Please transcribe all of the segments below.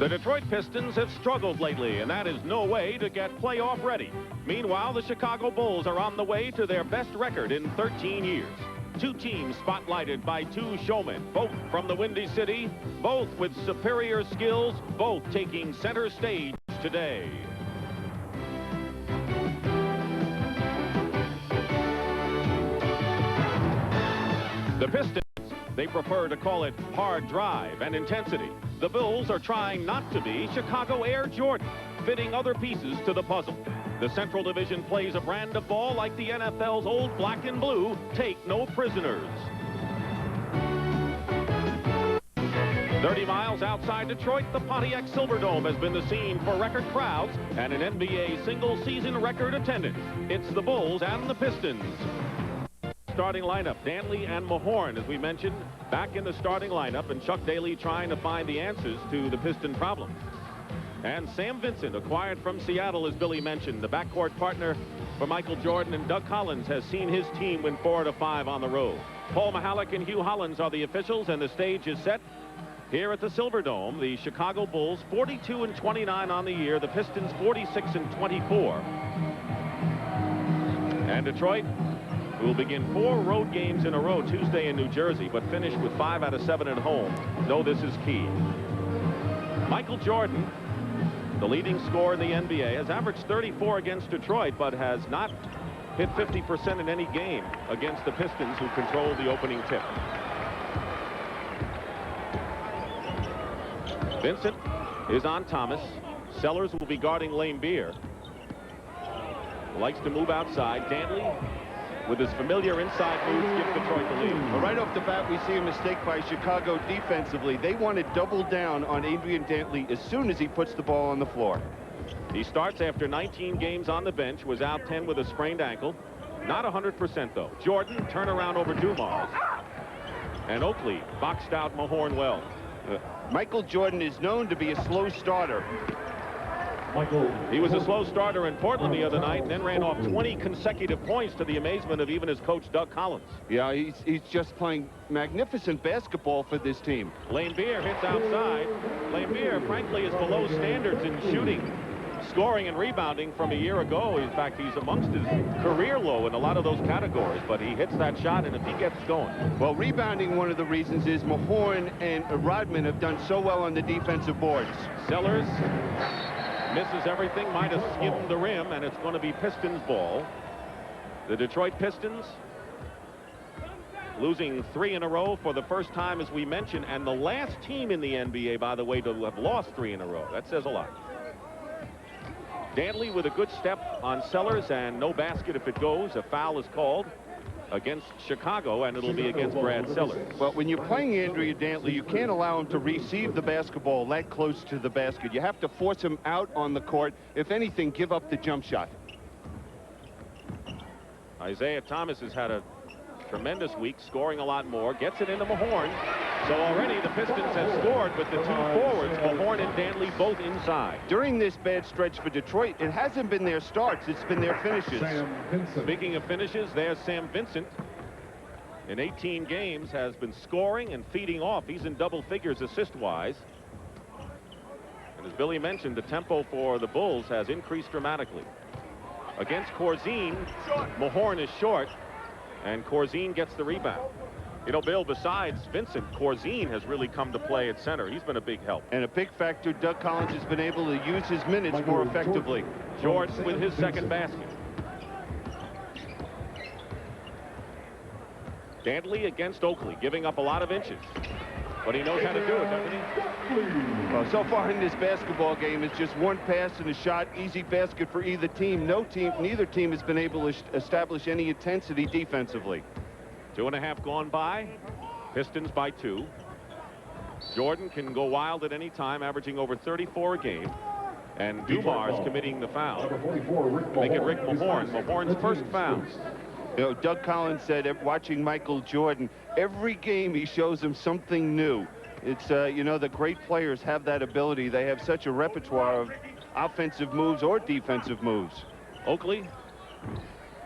The Detroit Pistons have struggled lately, and that is no way to get playoff ready. Meanwhile, the Chicago Bulls are on the way to their best record in 13 years. Two teams spotlighted by two showmen, both from the Windy City, both with superior skills, both taking center stage today. The Pistons, they prefer to call it hard drive and intensity. The Bulls are trying not to be Chicago Air Jordan, fitting other pieces to the puzzle. The Central Division plays a brand of ball like the NFL's old black and blue, take no prisoners. 30 miles outside Detroit, the Pontiac Silverdome has been the scene for record crowds and an NBA single-season record attendance. It's the Bulls and the Pistons. Starting lineup, Dantley and Mahorn, as we mentioned, back in the starting lineup, and Chuck Daly trying to find the answers to the Piston problem. And Sam Vincent, acquired from Seattle, as Billy mentioned, the backcourt partner for Michael Jordan, and Doug Collins has seen his team win 4 out of 5 on the road. Paul Mihalik and Hugh Hollins are the officials, and the stage is set here at the Silverdome. The Chicago Bulls 42-29 on the year, the Pistons 46-24. And Detroit will begin 4 road games in a row Tuesday in New Jersey, but finish with 5 out of 7 at home. No, this is key. Michael Jordan, the leading scorer in the NBA, has averaged 34 against Detroit, but has not hit 50% in any game against the Pistons, who control the opening tip. Vincent is on Thomas. Sellers will be guarding Lane Beer. Likes to move outside. Dantley, with his familiar inside moves, give Detroit the lead. Well, right off the bat, we see a mistake by Chicago defensively. They want to double down on Adrian Dantley as soon as he puts the ball on the floor. He starts after 19 games on the bench, was out 10 with a sprained ankle. Not 100% though. Jordan, turnaround over Dumars. And Oakley boxed out Mahorn well. Michael Jordan is known to be a slow starter. He was a slow starter in Portland the other night and then ran off 20 consecutive points to the amazement of even his coach, Doug Collins. Yeah, he's just playing magnificent basketball for this team. Lane Beer hits outside. Lane Beer, frankly, is below standards in shooting, scoring, and rebounding from a year ago. In fact, he's amongst his career low in a lot of those categories, but he hits that shot, and if he gets going. Well, rebounding, one of the reasons is Mahorn and Rodman have done so well on the defensive boards. Sellers misses everything, might have skimmed the rim, and it's going to be Pistons ball. The Detroit Pistons losing 3 in a row for the first time, as we mentioned, and the last team in the NBA, by the way, to have lost 3 in a row. That says a lot. Dantley with a good step on Sellers, and no basket if it goes. A foul is called against Chicago, and it'll be against Brad Sellers. Well, when you're playing Andrea Dantley, you can't allow him to receive the basketball that close to the basket. You have to force him out on the court. If anything, give up the jump shot. Isaiah Thomas has had a tremendous week, scoring a lot more, gets it into Mahorn. So already the Pistons have scored with the 2 forwards, Mahorn and Dantley, both inside. During this bad stretch for Detroit, it hasn't been their starts, it's been their finishes. Speaking of finishes, there's Sam Vincent. In 18 games has been scoring and feeding off. He's in double figures assist-wise. And as Billy mentioned, the tempo for the Bulls has increased dramatically. Against Corzine, Mahorn is short, and Corzine gets the rebound. You know, Bill, besides Vincent, Corzine has really come to play at center. He's been a big help. And a big factor, Doug Collins has been able to use his minutes more effectively. Jordan with his second basket. Dantley against Oakley, giving up a lot of inches. But he knows how to do it, doesn't he? Well, so far in this basketball game, it's just one pass and a shot, easy basket for either team. Neither team has been able to establish any intensity defensively. 2.5 gone by. Pistons by 2. Jordan can go wild at any time, averaging over 34 a game. And Dumars committing the foul. Make it Rick Mahorn. Mahorn's first foul. You know, Doug Collins said, watching Michael Jordan, every game he shows him something new. It's, you know, the great players have that ability. They have such a repertoire of offensive moves or defensive moves. Oakley,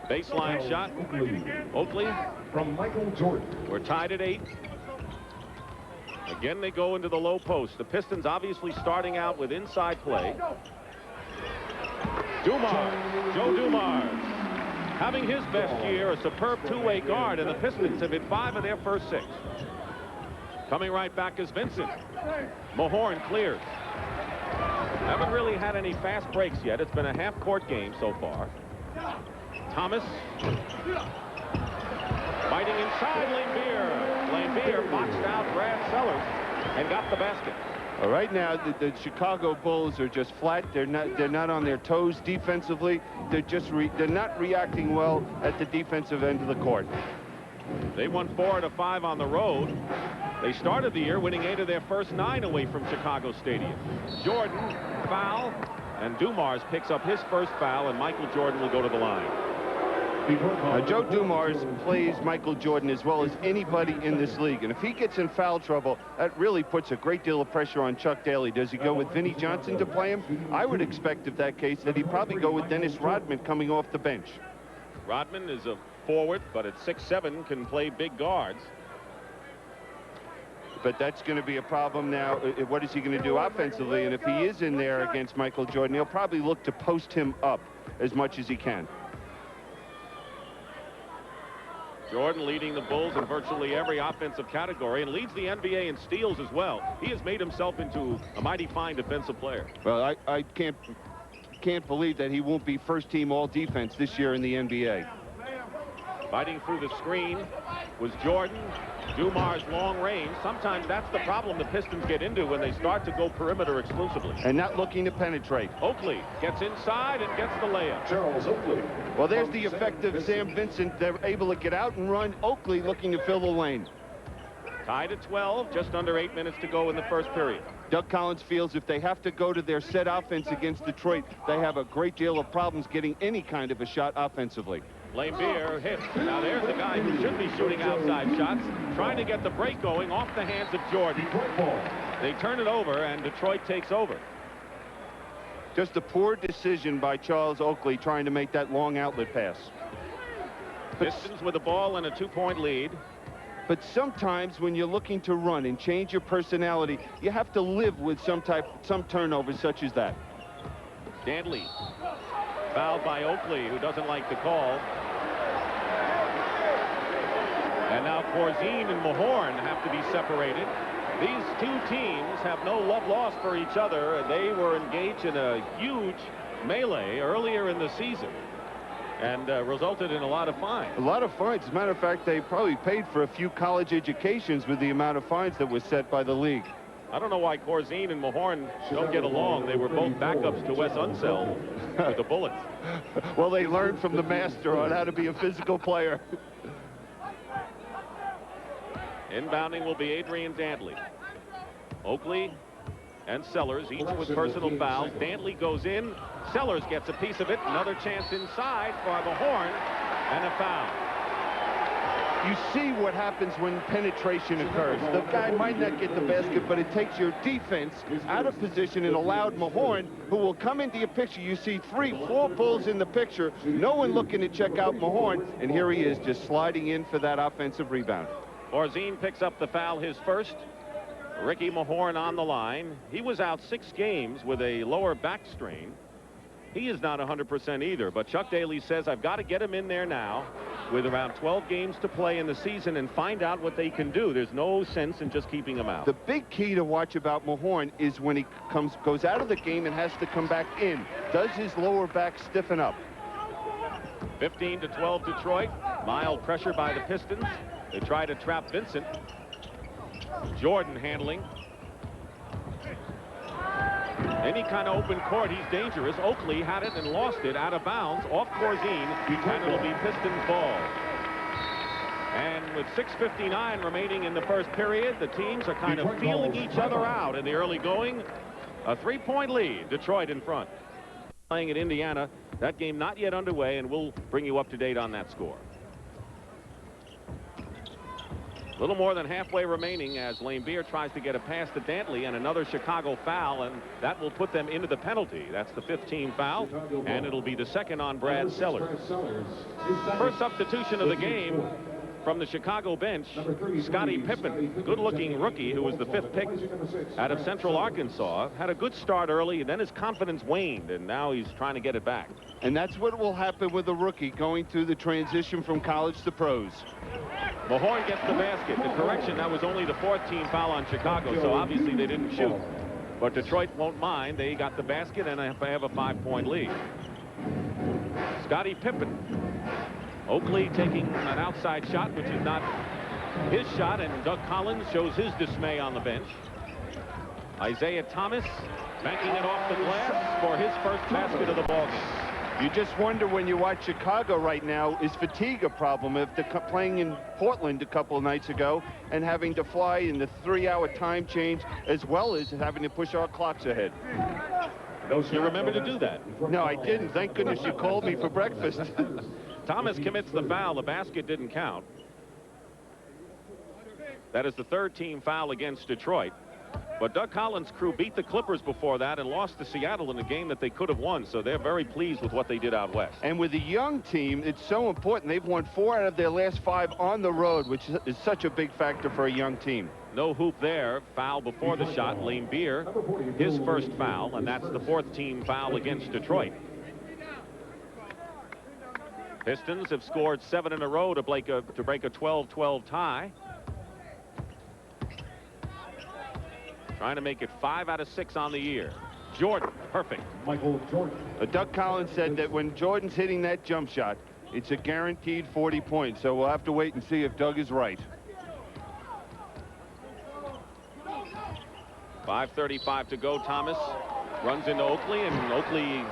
baseline shot. Oakley from Michael Jordan. We're tied at 8. Again, they go into the low post. The Pistons obviously starting out with inside play. Dumars, Joe Dumars, having his best year, a superb two-way guard, and the Pistons have hit 5 of their first 6. Coming right back is Vincent. Mahorn clears. Haven't really had any fast breaks yet. It's been a half-court game so far. Thomas. Fighting inside, Laimbeer. Laimbeer boxed out Brad Sellers and got the basket. Well, right now, the Chicago Bulls are just flat. They're not on their toes defensively. They're not reacting well at the defensive end of the court. They won 4 out of 5 on the road. They started the year winning 8 of their first 9 away from Chicago Stadium. Jordan, foul, and Dumars picks up his first foul, and Michael Jordan will go to the line. Joe Dumars plays Michael Jordan as well as anybody in this league, and if he gets in foul trouble, that really puts a great deal of pressure on Chuck Daly. Does he go with Vinnie Johnson to play him? I would expect, if that case, that he'd probably go with Dennis Rodman coming off the bench. Rodman is a forward, but at 6'7" can play big guards. But that's going to be a problem now. What is he going to do offensively? And if he is in there against Michael Jordan, he'll probably look to post him up as much as he can. Jordan leading the Bulls in virtually every offensive category and leads the NBA in steals as well. He has made himself into a mighty fine defensive player. Well, I can't believe that he won't be first-team all-defense this year in the NBA. Fighting through the screen was Jordan. Dumars long range. Sometimes that's the problem the Pistons get into when they start to go perimeter exclusively. And not looking to penetrate. Oakley gets inside and gets the layup. Charles Oakley. Well, there's the effect of Sam Vincent. They're able to get out and run. Oakley looking to fill the lane. Tied at 12, just under 8 minutes to go in the first period. Doug Collins feels if they have to go to their set offense against Detroit, they have a great deal of problems getting any kind of a shot offensively. Laimbeer hits. Now there's the guy who should be shooting outside shots, trying to get the break going off the hands of Jordan. They turn it over, and Detroit takes over. Just a poor decision by Charles Oakley trying to make that long outlet pass. Pistons with the ball and a 2-point lead. But sometimes when you're looking to run and change your personality, you have to live with some turnovers such as that. Dantley fouled by Oakley, who doesn't like the call. And now Corzine and Mahorn have to be separated. These two teams have no love lost for each other. They were engaged in a huge melee earlier in the season and resulted in a lot of fines. A lot of fines. As a matter of fact, they probably paid for a few college educations with the amount of fines that was set by the league. I don't know why Corzine and Mahorn don't get along. They were both backups to Wes Unseld with the Bullets. Well, they learned from the master on how to be a physical player. Inbounding will be Adrian Dantley. Oakley and Sellers, each with personal fouls. Dantley goes in. Sellers gets a piece of it. Another chance inside for Mahorn, and a foul. You see what happens when penetration occurs. The guy might not get the basket, but it takes your defense out of position and allowed Mahorn, who will come into your picture. You see 3-4 Bulls in the picture. No one looking to check out Mahorn, and here he is just sliding in for that offensive rebound. Corzine picks up the foul, his first. Ricky Mahorn on the line. He was out 6 games with a lower back strain. He is not 100% either, but Chuck Daly says, I've got to get him in there now with around 12 games to play in the season and find out what they can do. There's no sense in just keeping him out. The big key to watch about Mahorn is when he goes out of the game and has to come back in. Does his lower back stiffen up? 15-12 Detroit. Mild pressure by the Pistons. They try to trap Vincent. Jordan handling. Any kind of open court, he's dangerous. Oakley had it and lost it out of bounds off Corzine, and it'll be Pistons ball. And with 6:59 remaining in the first period, the teams are kind of feeling each other out in the early going. A 3-point lead, Detroit in front. Playing at Indiana, that game not yet underway, and we'll bring you up to date on that score. A little more than halfway remaining as Laimbeer tries to get a pass to Dantley, and another Chicago foul, and that will put them into the penalty. That's the 15th foul, and it'll be the second on Brad Sellers. First substitution of the game From the Chicago bench, Scottie Pippen, good-looking rookie who was the 5th pick out of Central Arkansas, had a good start early, and then his confidence waned, and now he's trying to get it back. And that's what will happen with a rookie going through the transition from college to pros. Mahorn gets the basket. The correction, that was only the 4th team foul on Chicago, so obviously they didn't shoot. But Detroit won't mind. They got the basket, and they have a 5-point lead. Scottie Pippen. Oakley taking an outside shot, which is not his shot, and Doug Collins shows his dismay on the bench. Isaiah Thomas banking it off the glass for his first basket of the ballgame. You just wonder when you watch Chicago right now, is fatigue a problem? If they're playing in Portland a couple of nights ago and having to fly in the 3-hour time change, as well as having to push our clocks ahead. You remember to do that? No, I didn't. Thank goodness you called me for breakfast. Thomas commits the foul. The basket didn't count. That is the 3rd team foul against Detroit. But Doug Collins' crew beat the Clippers before that and lost to Seattle in a game that they could have won, so they're very pleased with what they did out west. And with a young team, it's so important. They've won 4 out of their last 5 on the road, which is such a big factor for a young team. No hoop there. Foul before the shot. Laimbeer, his first foul, and that's the 4th team foul against Detroit. Pistons have scored 7 in a row to break a 12-12 tie. Trying to make it 5 out of 6 on the year. Jordan, perfect. Michael Jordan. Doug Collins said that when Jordan's hitting that jump shot, it's a guaranteed 40 points. So we'll have to wait and see if Doug is right. 5:35 to go. Thomas runs into Oakley, and Oakley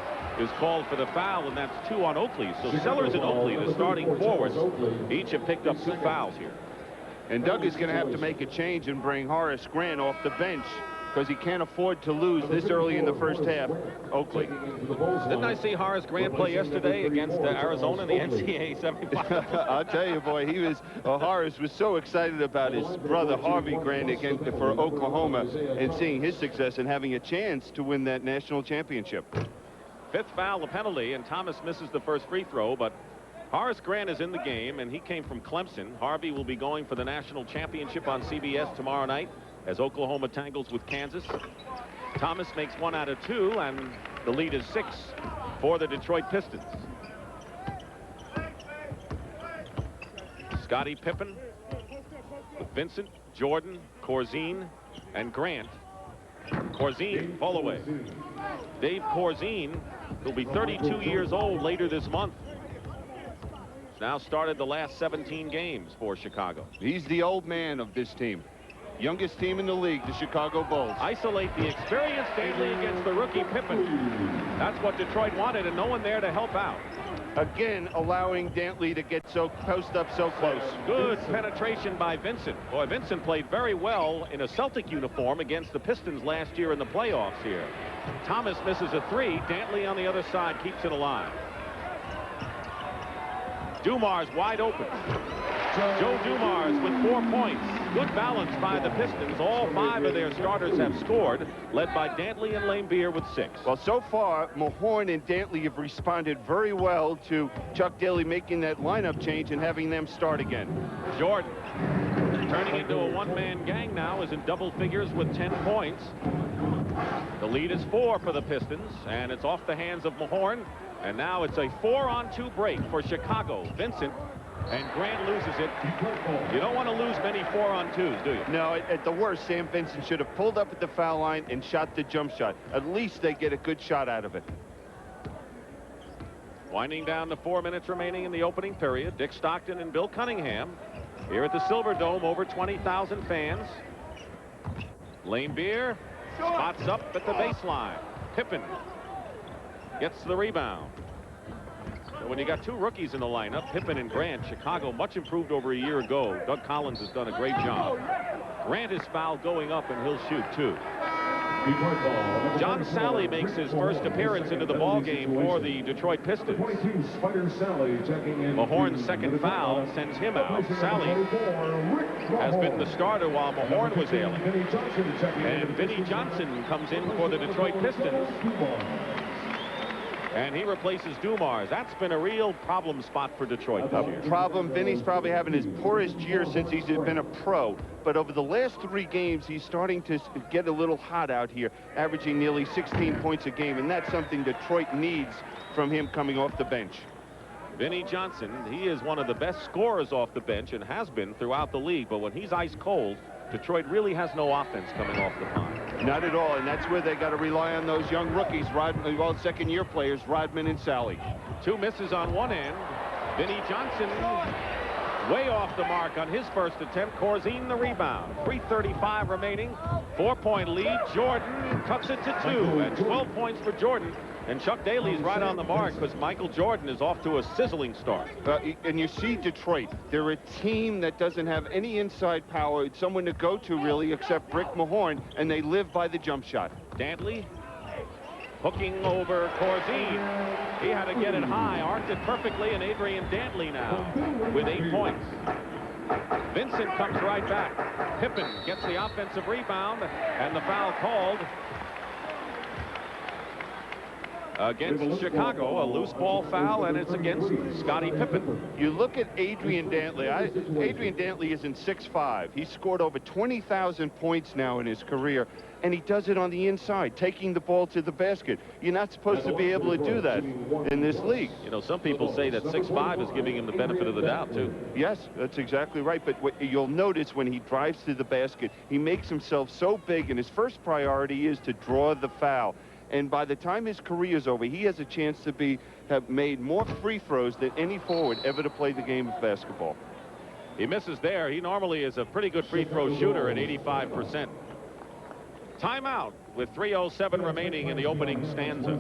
is called for the foul, and that's 2 on Oakley. So Sellers and Oakley, the starting forwards, each have picked up 2 fouls here. And Doug is going to have to make a change and bring Horace Grant off the bench because he can't afford to lose this early in the first half. Oakley. Didn't I see Horace Grant play yesterday against Arizona in the NCAA semifinal? I'll tell you, boy, Horace was so excited about his brother Harvey Grant for Oklahoma and seeing his success and having a chance to win that national championship. 5th foul, a penalty, and Thomas misses the first free throw, but Horace Grant is in the game, and he came from Clemson. Harvey will be going for the national championship on CBS tomorrow night as Oklahoma tangles with Kansas. Thomas makes 1 out of 2, and the lead is 6 for the Detroit Pistons. Scottie Pippen with Vincent, Jordan, Corzine, and Grant. Corzine, Holloway. Dave Corzine, who'll be 32 years old later this month. Now started the last 17 games for Chicago. He's the old man of this team. Youngest team in the league, the Chicago Bulls. Isolate the experienced Dantley against the rookie Pippen. That's what Detroit wanted, and no one there to help out. Again, allowing Dantley to get post up so close. Good penetration by Vincent. Boy, Vincent played very well in a Celtic uniform against the Pistons last year in the playoffs here. Thomas misses a 3. Dantley on the other side keeps it alive. Dumars wide open. Joe Dumars with 4 points. Good balance by the Pistons. All 5 of their starters have scored, led by Dantley and Laimbeer with 6. Well, so far, Mahorn and Dantley have responded very well to Chuck Daly making that lineup change and having them start again. Jordan, turning into a one-man gang now, is in double figures with 10 points. The lead is 4 for the Pistons, and it's off the hands of Mahorn. And now it's a 4-on-2 break for Chicago. Vincent, and Grant loses it. You don't want to lose many 4-on-2s, do you? No, at the worst, Sam Vincent should have pulled up at the foul line and shot the jump shot. At least they get a good shot out of it. Winding down to 4 minutes remaining in the opening period. Dick Stockton and Bill Cunningham here at the Silverdome, over 20,000 fans. Laimbeer spots up at the baseline. Pippen gets the rebound. So when you got 2 rookies in the lineup, Pippen and Grant, Chicago much improved over a year ago. Doug Collins has done a great job. Grant is fouled going up, and he'll shoot 2. John Sally makes his first appearance into the ball game for the Detroit Pistons. Mahorn's second foul sends him out. Sally has been the starter while Mahorn was ailing. And Vinnie Johnson comes in for the Detroit Pistons. And he replaces Dumars. That's been a real problem spot for Detroit this year. Problem. Vinny's probably having his poorest year since he's been a pro. But over the last 3 games, he's starting to get a little hot out here, averaging nearly 16 points a game. And that's something Detroit needs from him coming off the bench. Vinny Johnson, he is one of the best scorers off the bench and has been throughout the league. But when he's ice cold, Detroit really has no offense coming off the pond. Not at all, and that's where they got to rely on those young rookies, second-year players, Rodman and Sally. 2 misses on one end. Vinny Johnson way off the mark on his first attempt. Corzine the rebound. 3:35 remaining. 4-point lead. Jordan cuts it to 2, and 12 points for Jordan. And Chuck Daly's right on the mark because Michael Jordan is off to a sizzling start. And you see Detroit, they're a team that doesn't have any inside power. It's someone to go to, really, except Rick Mahorn, and they live by the jump shot. Dantley hooking over Corzine. He had to get it high, arced it perfectly, and Adrian Dantley now with 8 points. Vincent comes right back. Pippen gets the offensive rebound, and the foul called against Chicago, a loose ball foul, and it's against Scottie Pippen. You look at Adrian Dantley. Adrian Dantley is in 6'5". He's scored over 20,000 points now in his career, and he does it on the inside, taking the ball to the basket. You're not supposed to be able to do that in this league. You know, some people say that 6'5" is giving him the benefit of the doubt, too. Yes, that's exactly right. But what you'll notice when he drives to the basket, he makes himself so big, and his first priority is to draw the foul. And by the time his career is over, he has a chance to have made more free throws than any forward ever to play the game of basketball. He misses there. He normally is a pretty good free throw shooter at 85%. Timeout with 3:07 remaining in the opening stanza.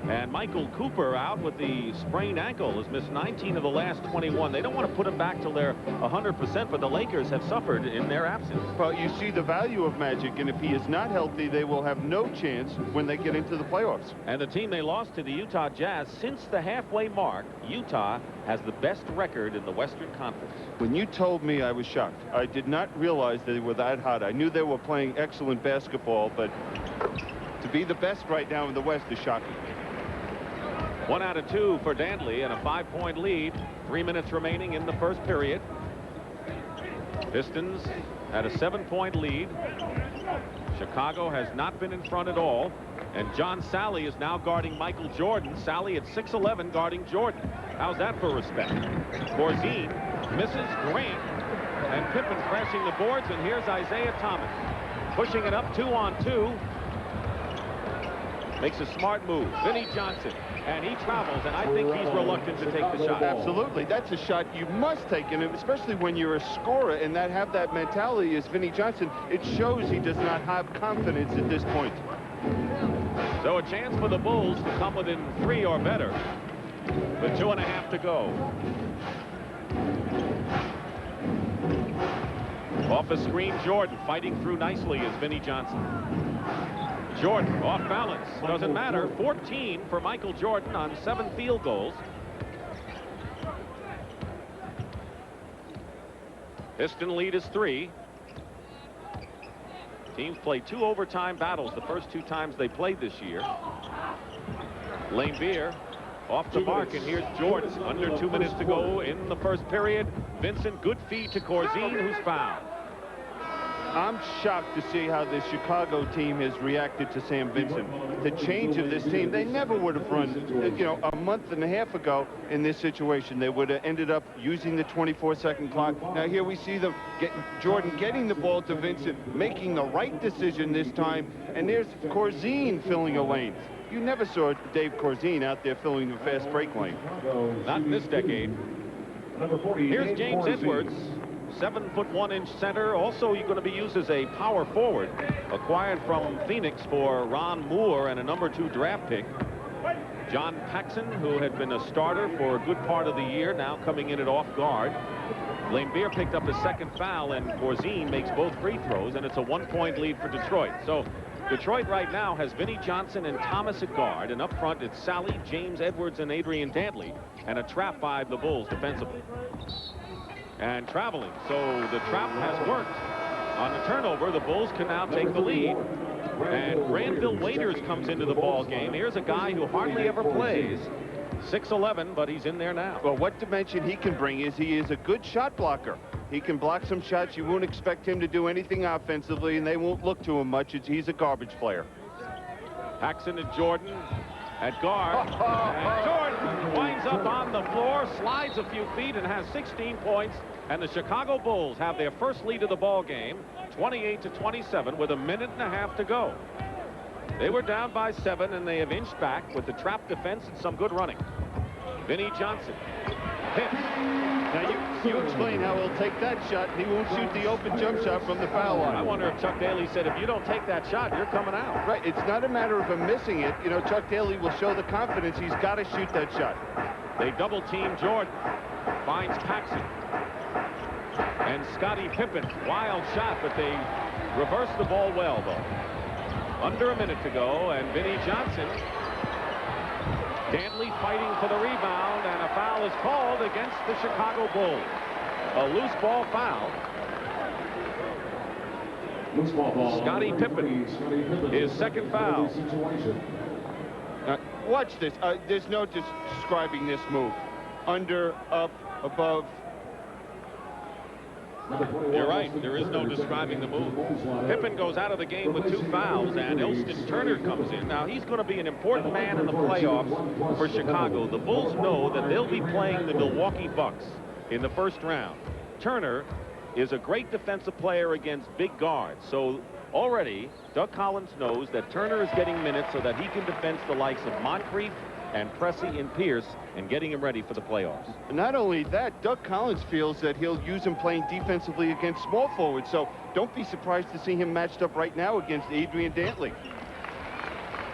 And Michael Cooper out with the sprained ankle, has missed 19 of the last 21. They don't want to put him back till they're 100%, but the Lakers have suffered in their absence. Well, you see the value of Magic, and if he is not healthy, they will have no chance when they get into the playoffs. And the team they lost to, the Utah Jazz, since the halfway mark, Utah has the best record in the Western Conference. When you told me, I was shocked. I did not realize they were that hot. I knew they were playing excellent basketball, but to be the best right now in the West is shocking. 1 out of 2 for Dantley and a 5-point lead. 3 minutes remaining in the first period. Pistons had a 7-point lead. Chicago has not been in front at all. And John Sally is now guarding Michael Jordan. Sally at 6'11" guarding Jordan. How's that for respect? Corzine misses Grant. And Pippen crashing the boards. And here's Isaiah Thomas pushing it up 2-on-2. Makes a smart move. Vinny Johnson. And he travels, and I think he's reluctant to take the shot. Absolutely. That's a shot you must take, and especially when you're a scorer and have that mentality as Vinny Johnson. It shows he does not have confidence at this point. So a chance for the Bulls to come within 3 or better with 2.5 to go. Off the screen, Jordan fighting through nicely is Vinny Johnson. Jordan off balance. Doesn't matter. 14 for Michael Jordan on 7 field goals. Piston lead is 3. Teams play 2 overtime battles the first 2 times they played this year. Laimbeer off the mark, and here's Jordan. Under 2 minutes to go in the first period. Vincent, good feed to Corzine, who's fouled. I'm shocked to see how this Chicago team has reacted to Sam Vincent. The change of this team, they never would have run, you know, a month and a half ago in this situation. They would have ended up using the 24-second clock. Now here we see them, Jordan getting the ball to Vincent, making the right decision this time, and there's Corzine filling a lane. You never saw Dave Corzine out there filling a fast break lane. Not in this decade. Here's James Edwards. 7'1" center. Also, you're going to be used as a power forward. Acquired from Phoenix for Ron Moore and a #2 draft pick. John Paxson, who had been a starter for a good part of the year, now coming in at off guard. Laimbeer picked up his 2nd foul, and Corzine makes both free throws, and it's a 1-point lead for Detroit. So Detroit right now has Vinny Johnson and Thomas at guard, and up front it's Sally, James Edwards, and Adrian Dantley, and a trap by the Bulls defensively. And traveling, so the trap has worked. On the turnover, the Bulls can now take the lead. And Granville Waiters comes into the ball game. Here's a guy who hardly ever plays. 6'11", but he's in there now. Well, what dimension he can bring is he is a good shot blocker. He can block some shots. You won't expect him to do anything offensively, and they won't look to him much. He's a garbage player. Paxson to Jordan at guard. And Jordan winds up on the floor, slides a few feet, and has 16 points. And the Chicago Bulls have their first lead of the ball game, 28-27, with a minute and a half to go. They were down by 7, and they have inched back with the trap defense and some good running. Vinnie Johnson hits. Now, you explain how he'll take that shot, and he won't shoot the open jump shot from the foul line. I wonder if Chuck Daly said, if you don't take that shot, you're coming out. Right. It's not a matter of him missing it. You know, Chuck Daly will show the confidence. He's got to shoot that shot. They double-team Jordan. Finds Paxson. And Scottie Pippen. Wild shot, but they reverse the ball well, though. Under a minute to go, and Vinnie Johnson. Dantley fighting for the rebound, and a foul is called against the Chicago Bulls. A loose ball foul. Scottie Pippen, his second foul. Watch this. There's no describing this move. Under, up, above. You're right. There is no describing the move. Pippen goes out of the game with 2 fouls, and Elston Turner comes in. Now, he's going to be an important man in the playoffs for Chicago. The Bulls know that they'll be playing the Milwaukee Bucks in the first round. Turner is a great defensive player against big guards. So already, Doug Collins knows that Turner is getting minutes so that he can defend the likes of Moncrief and Pressey and Pierce and getting him ready for the playoffs. Not only that, Doug Collins feels that he'll use him playing defensively against small forwards. So don't be surprised to see him matched up right now against Adrian Dantley.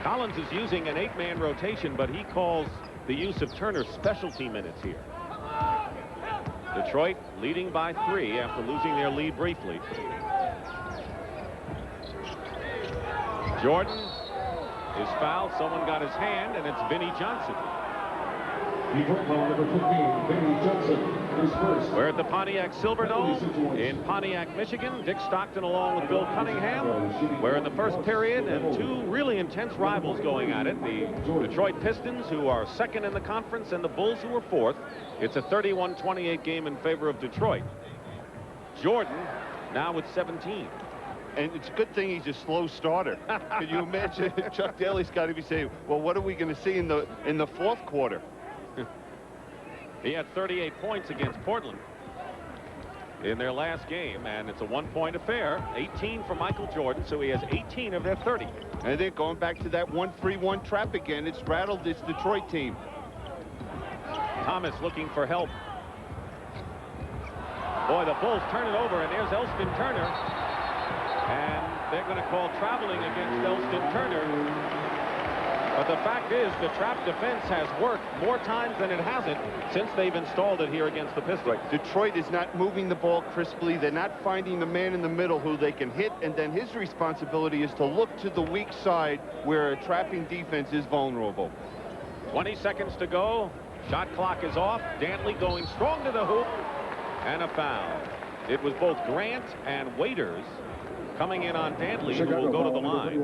Collins is using an 8-man rotation, but he calls the use of Turner's specialty minutes here. Detroit leading by 3 after losing their lead briefly. Jordan is fouled. Someone got his hand, and it's Vinnie Johnson. We're at the Pontiac Silverdome in Pontiac, Michigan. Dick Stockton along with Bill Cunningham. We're in the first period, and 2 really intense rivals going at it. The Detroit Pistons, who are second in the conference, and the Bulls, who are fourth. It's a 31-28 game in favor of Detroit. Jordan now with 17. And it's a good thing he's a slow starter. Can you imagine? Chuck Daly's got to be saying, well, what are we going to see in the fourth quarter? He had 38 points against Portland in their last game, and it's a 1-point affair. 18 for Michael Jordan, so he has 18 of their 30. And then going back to that 1-3-1 trap again, it's rattled this Detroit team. Thomas looking for help. Boy, the Bulls turn it over, and there's Elston Turner. And they're going to call traveling against Elston Turner. But the fact is, the trap defense has worked more times than it hasn't since they've installed it here against the Pistons. Right. Detroit is not moving the ball crisply. They're not finding the man in the middle who they can hit, and then his responsibility is to look to the weak side where a trapping defense is vulnerable. 20 seconds to go. Shot clock is off. Dantley going strong to the hoop, and a foul. It was both Grant and Waiters coming in on Dantley, who will go to the line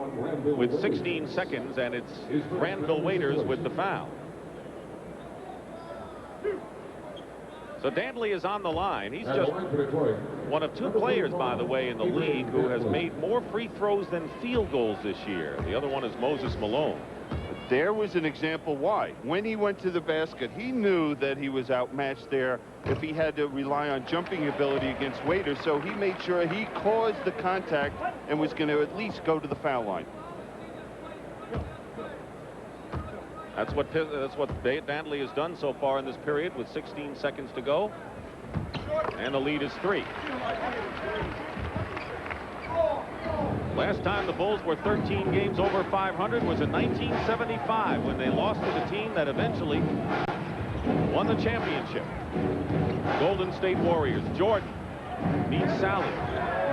with 16 seconds, and it's Granville Waiters with the foul. So Dantley is on the line. He's just one of 2 players, by the way, in the league who has made more free throws than field goals this year. The other one is Moses Malone. There was an example why. When he went to the basket, he knew that he was outmatched there if he had to rely on jumping ability against Waiters, so he made sure he caused the contact and was going to at least go to the foul line. That's what Dantley has done so far in this period with 16 seconds to go. And the lead is 3. Last time the Bulls were 13 games over 500 was in 1975 when they lost to the team that eventually won the championship. Golden State Warriors. Jordan needs Sally.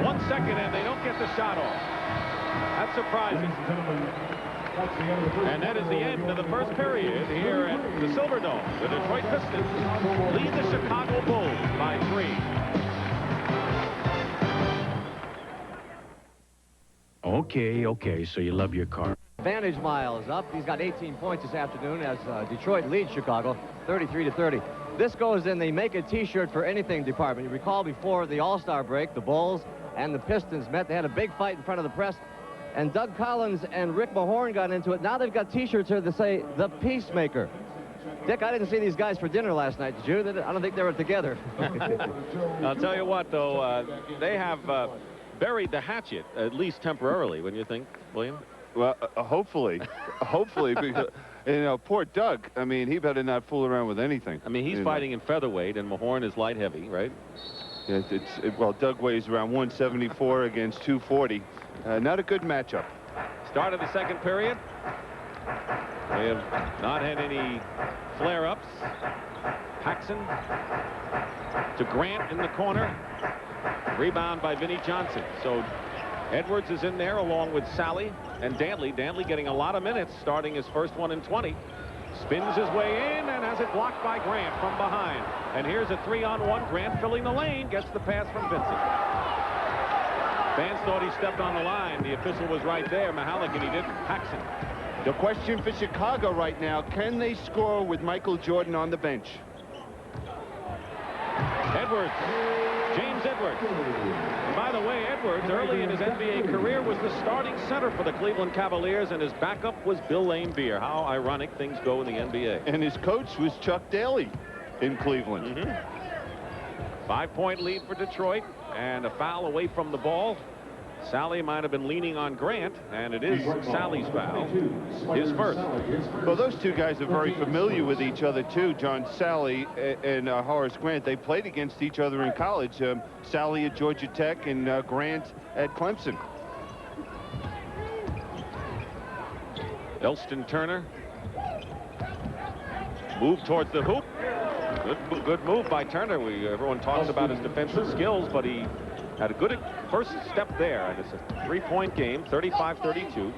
1 second and they don't get the shot off. That's surprising. And that is the end of the first period here at the Silverdome. The Detroit Pistons lead the Chicago Bulls by 3. Okay, so you love your car. Advantage miles up. He's got 18 points this afternoon as Detroit leads Chicago 33-30. This goes in the make a t-shirt for anything department. You recall before the All-Star break, the Bulls and the Pistons met. They had a big fight in front of the press, and Doug Collins and Rick Mahorn got into it. Now they've got t-shirts here that say the Peacemaker. Dick, I didn't see these guys for dinner last night, did you? I don't think they were together. I'll tell you what, though, they have buried the hatchet, at least temporarily, wouldn't you think, William? Well, hopefully. Hopefully, because, you know, poor Doug, I mean, he better not fool around with anything. I mean, he's fighting in featherweight, and Mahorn is light heavy, right? Yeah, well, Doug weighs around 174 against 240. Not a good matchup. Start of the second period. They have not had any flare-ups. Paxson to Grant in the corner. Rebound by Vinnie Johnson. So Edwards is in there along with Sally and Dantley. Dantley getting a lot of minutes, starting his first one in 20. Spins his way in and has it blocked by Grant from behind. And here's a 3-on-1. Grant filling the lane, gets the pass from Vincent. Fans thought he stepped on the line. The official was right there, Mahalik, and he didn't. Paxson. The question for Chicago right now, can they score with Michael Jordan on the bench? Edwards. James Edwards. And by the way, Edwards, early in his NBA career, was the starting center for the Cleveland Cavaliers, and his backup was Bill Laimbeer. How ironic things go in the NBA. And his coach was Chuck Daly in Cleveland. 5-point lead for Detroit, and a foul away from the ball. Sally might have been leaning on Grant, and it is Sally's foul, his first. Well, those two guys are very familiar with each other, too, John. Sally and Horace Grant. They played against each other in college. Sally at Georgia Tech and Grant at Clemson. Elston Turner. Move towards the hoop. Good move by Turner. Everyone talks about his defensive skills, but he had a good first step there. And it's a 3-point game, 35-32.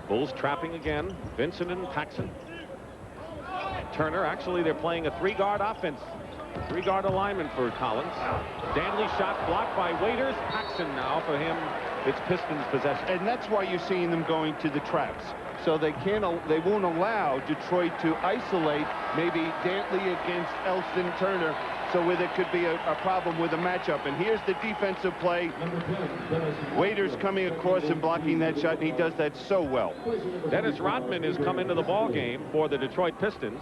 Bulls trapping again. Vincent and Paxson. Turner, actually, they're playing a 3-guard offense. 3-guard alignment for Collins. Dantley shot blocked by Waiters. Paxson now for him. It's Pistons possession. And that's why you're seeing them going to the traps. So they won't allow Detroit to isolate maybe Dantley against Elston Turner, so where there could be a problem with a matchup. And here's the defensive play. Waiters coming across and blocking that shot, and he does that so well. Dennis Rodman has come into the ball game for the Detroit Pistons.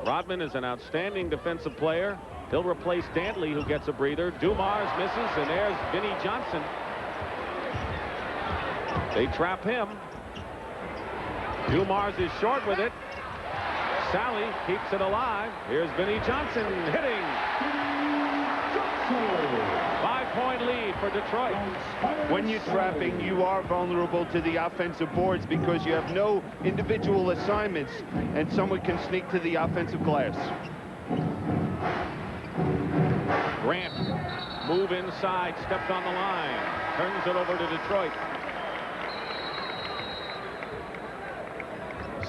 Rodman is an outstanding defensive player. He'll replace Dantley, who gets a breather. Dumars misses, and there's Vinnie Johnson. They trap him. Dumars is short with it. Sally keeps it alive. Here's Vinnie Johnson hitting. 5-point lead for Detroit. When you're trapping, you are vulnerable to the offensive boards because you have no individual assignments, and someone can sneak to the offensive glass. Grant, move inside, stepped on the line, turns it over to Detroit.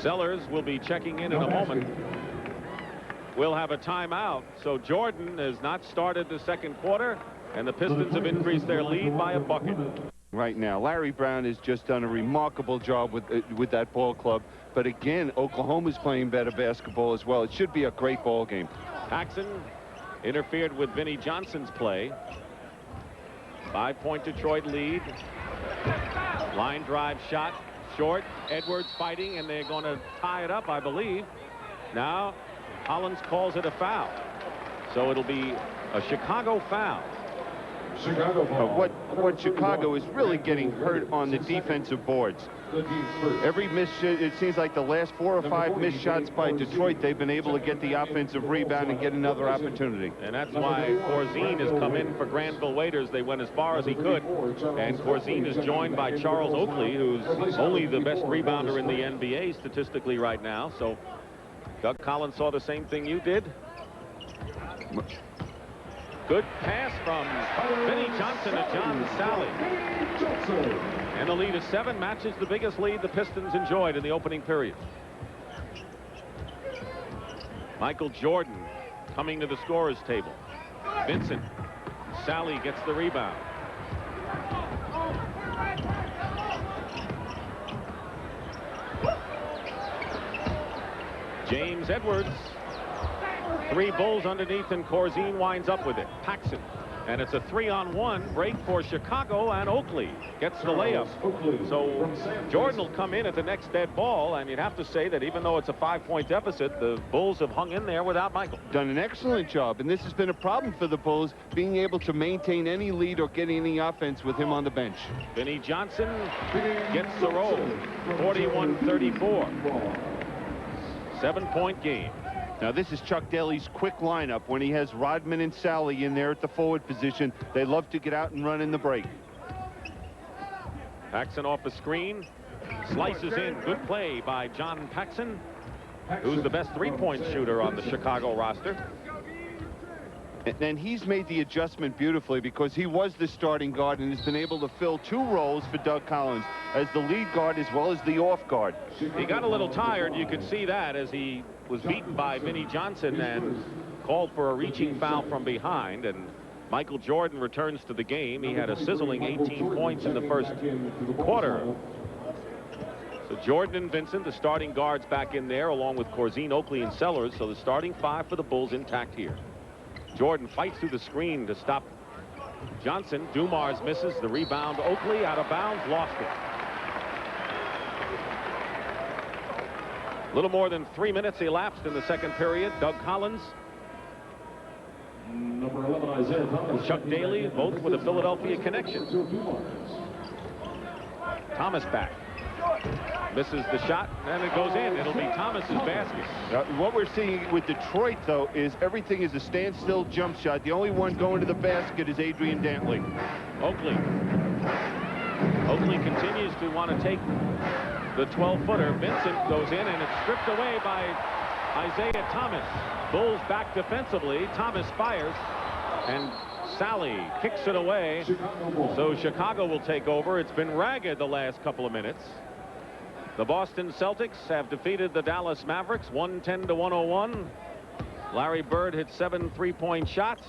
Sellers will be checking in a moment. We'll have a timeout. So Jordan has not started the second quarter, and the Pistons have increased their lead by a bucket. Right now, Larry Brown has just done a remarkable job with that ball club. But again, Oklahoma's playing better basketball as well. It should be a great ball game. Paxson interfered with Vinnie Johnson's play. 5-point Detroit lead. Line drive shot. Short. Edwards fighting, and they're going to tie it up, I believe. Now, Collins calls it a foul. So it'll be a Chicago foul. What Chicago is really getting hurt on the defensive boards. Every miss, it seems like the last 4 or 5 missed shots by Detroit, they've been able to get the offensive rebound and get another opportunity. And that's why Corzine has come in for Granville Waiters. They went as far as he could. And Corzine is joined by Charles Oakley, who's only the best rebounder in the NBA statistically right now. So Doug Collins saw the same thing you did. Good pass from Vinnie Johnson to John Sally. And the lead is 7, matches the biggest lead the Pistons enjoyed in the opening period. Michael Jordan coming to the scorer's table. Vincent. Sally gets the rebound. James Edwards. 3 Bulls underneath, and Corzine winds up with it. Paxson. And it's a 3-on-1 break for Chicago, and Oakley gets the layup. So Jordan will come in at the next dead ball, and you'd have to say that even though it's a 5-point deficit, the Bulls have hung in there without Michael. Done an excellent job, and this has been a problem for the Bulls, being able to maintain any lead or get any offense with him on the bench. Vinnie Johnson gets the roll. 41-34. 7-point game. Now, this is Chuck Daly's quick lineup. When he has Rodman and Sally in there at the forward position, they love to get out and run in the break. Paxson off the screen. Slices in. Good play by John Paxson, who's the best three-point shooter on the Chicago roster. And he's made the adjustment beautifully, because he was the starting guard and has been able to fill 2 roles for Doug Collins as the lead guard as well as the off guard. He got a little tired. You could see that as he was beaten by Vinnie Johnson and called for a reaching foul from behind. And Michael Jordan returns to the game. He had a sizzling 18 points in the first quarter. So Jordan and Vincent, the starting guards, back in there, along with Corzine, Oakley, and Sellers. So the starting 5 for the Bulls intact here. Jordan fights through the screen to stop Johnson. Dumars misses the rebound. Oakley out of bounds, lost it. A little more than 3 minutes elapsed in the second period. Doug Collins and Chuck Daly, both with a Philadelphia connection. Thomas back. Misses the shot, and it goes in. It'll be Thomas's basket. What we're seeing with Detroit, though, is everything is a standstill jump shot. The only one going to the basket is Adrian Dantley. Oakley continues to want to take the 12-footer. Vincent goes in, and it's stripped away by Isaiah Thomas. Bulls back defensively. Thomas fires, and Sally kicks it away. So Chicago will take over. It's been ragged the last couple of minutes. The Boston Celtics have defeated the Dallas Mavericks 110-101. Larry Bird hit 7 3-point shots.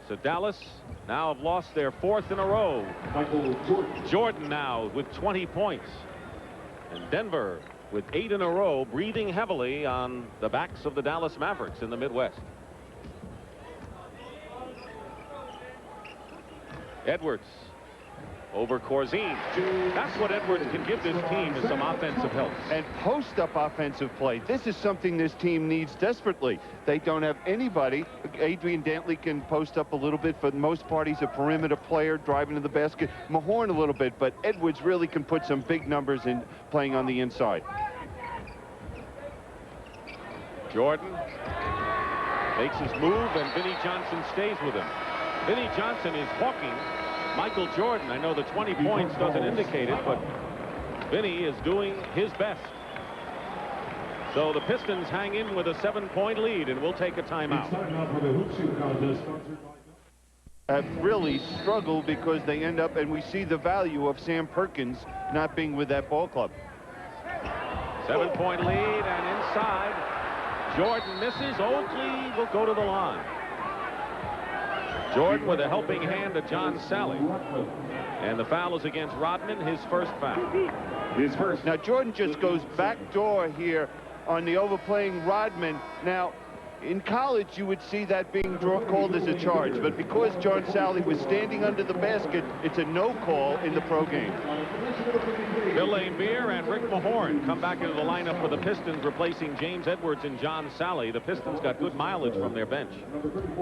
So Dallas now have lost their 4th in a row. Jordan now with 20 points. And Denver with 8 in a row, breathing heavily on the backs of the Dallas Mavericks in the Midwest. Edwards over Corzine. That's what Edwards can give this team, is some offensive help. And post-up offensive play. This is something this team needs desperately. They don't have anybody. Adrian Dantley can post up a little bit. For the most part, he's a perimeter player, driving to the basket. Mahorn a little bit, but Edwards really can put some big numbers in playing on the inside. Jordan makes his move, and Vinnie Johnson stays with him. Vinnie Johnson is hawking Michael Jordan. I know the 20 points doesn't indicate it, but Vinnie is doing his best. So the Pistons hang in with a 7-point lead, and we'll take a timeout. Have really struggled because they end up, and we see the value of Sam Perkins not being with that ball club. 7-point lead, and inside, Jordan misses. Oakley will go to the line. Jordan with a helping hand to John Sally. And the foul is against Rodman, his first foul. Now, Jordan just goes backdoor here on the overplaying Rodman. Now, in college, you would see that being called as a charge. But because John Sally was standing under the basket, it's a no call in the pro game. Bill Laimbeer and Rick Mahorn come back into the lineup for the Pistons, replacing James Edwards and John Sally. The Pistons got good mileage from their bench.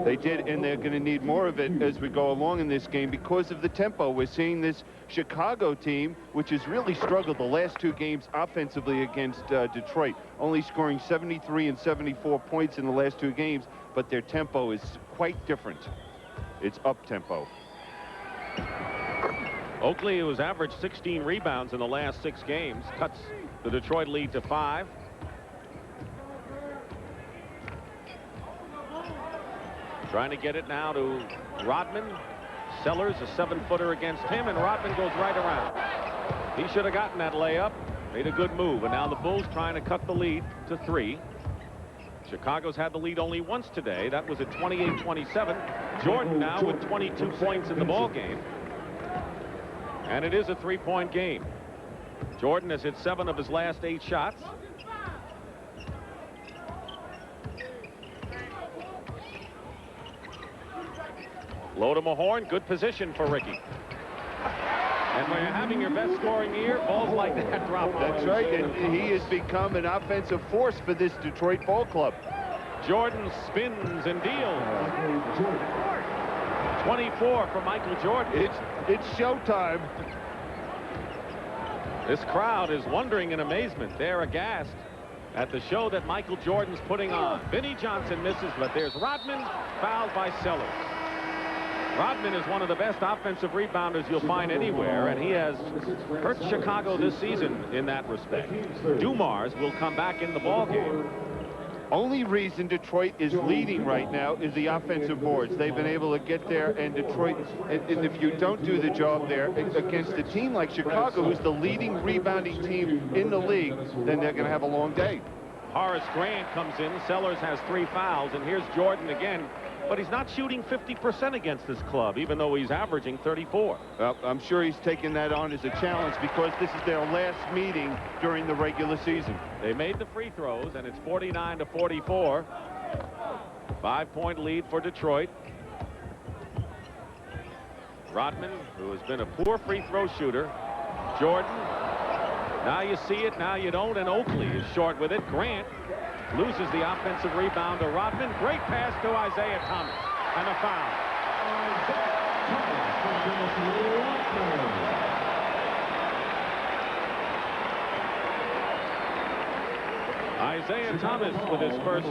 They did, and they're going to need more of it as we go along in this game because of the tempo. We're seeing this Chicago team, which has really struggled the last 2 games offensively against Detroit, only scoring 73 and 74 points in the last 2 games, but their tempo is quite different. It's up-tempo. Oakley, who has averaged 16 rebounds in the last 6 games, cuts the Detroit lead to 5. Trying to get it now to Rodman. Sellers, a 7-footer against him, and Rodman goes right around. He should have gotten that layup. Made a good move, and now the Bulls trying to cut the lead to 3. Chicago's had the lead only once today. That was at 28-27. Jordan now with 22 points in the ball game. And it is a 3-point game. Jordan has hit 7 of his last 8 shots. Low to Mahorn. Good position for Ricky. And when you're having your best scoring year, balls like that drop. That's right, and he has become an offensive force for this Detroit ball club. Jordan spins and deals. 24 for Michael Jordan. It's showtime. This crowd is wondering in amazement. They're aghast at the show that Michael Jordan's putting on. Vinnie Johnson misses, but there's Rodman, fouled by Sellers. Rodman is one of the best offensive rebounders you'll find anywhere, and he has hurt Chicago this season in that respect. Dumars will come back in the ballgame. Only reason Detroit is leading right now is the offensive boards. They've been able to get there, and Detroit, and if you don't do the job there against a team like Chicago, who's the leading rebounding team in the league, then they're going to have a long day. Horace Grant comes in. Sellers has 3 fouls, and here's Jordan again. But he's not shooting 50% against this club, even though he's averaging 34. Well, I'm sure he's taking that on as a challenge because this is their last meeting during the regular season. They made the free throws, and it's 49-44. 5-point lead for Detroit. Rodman, who has been a poor free throw shooter. Jordan. Now you see it, now you don't, and Oakley is short with it. Grant loses the offensive rebound to Rodman. Great pass to Isaiah Thomas. And a foul. Isaiah Thomas with his first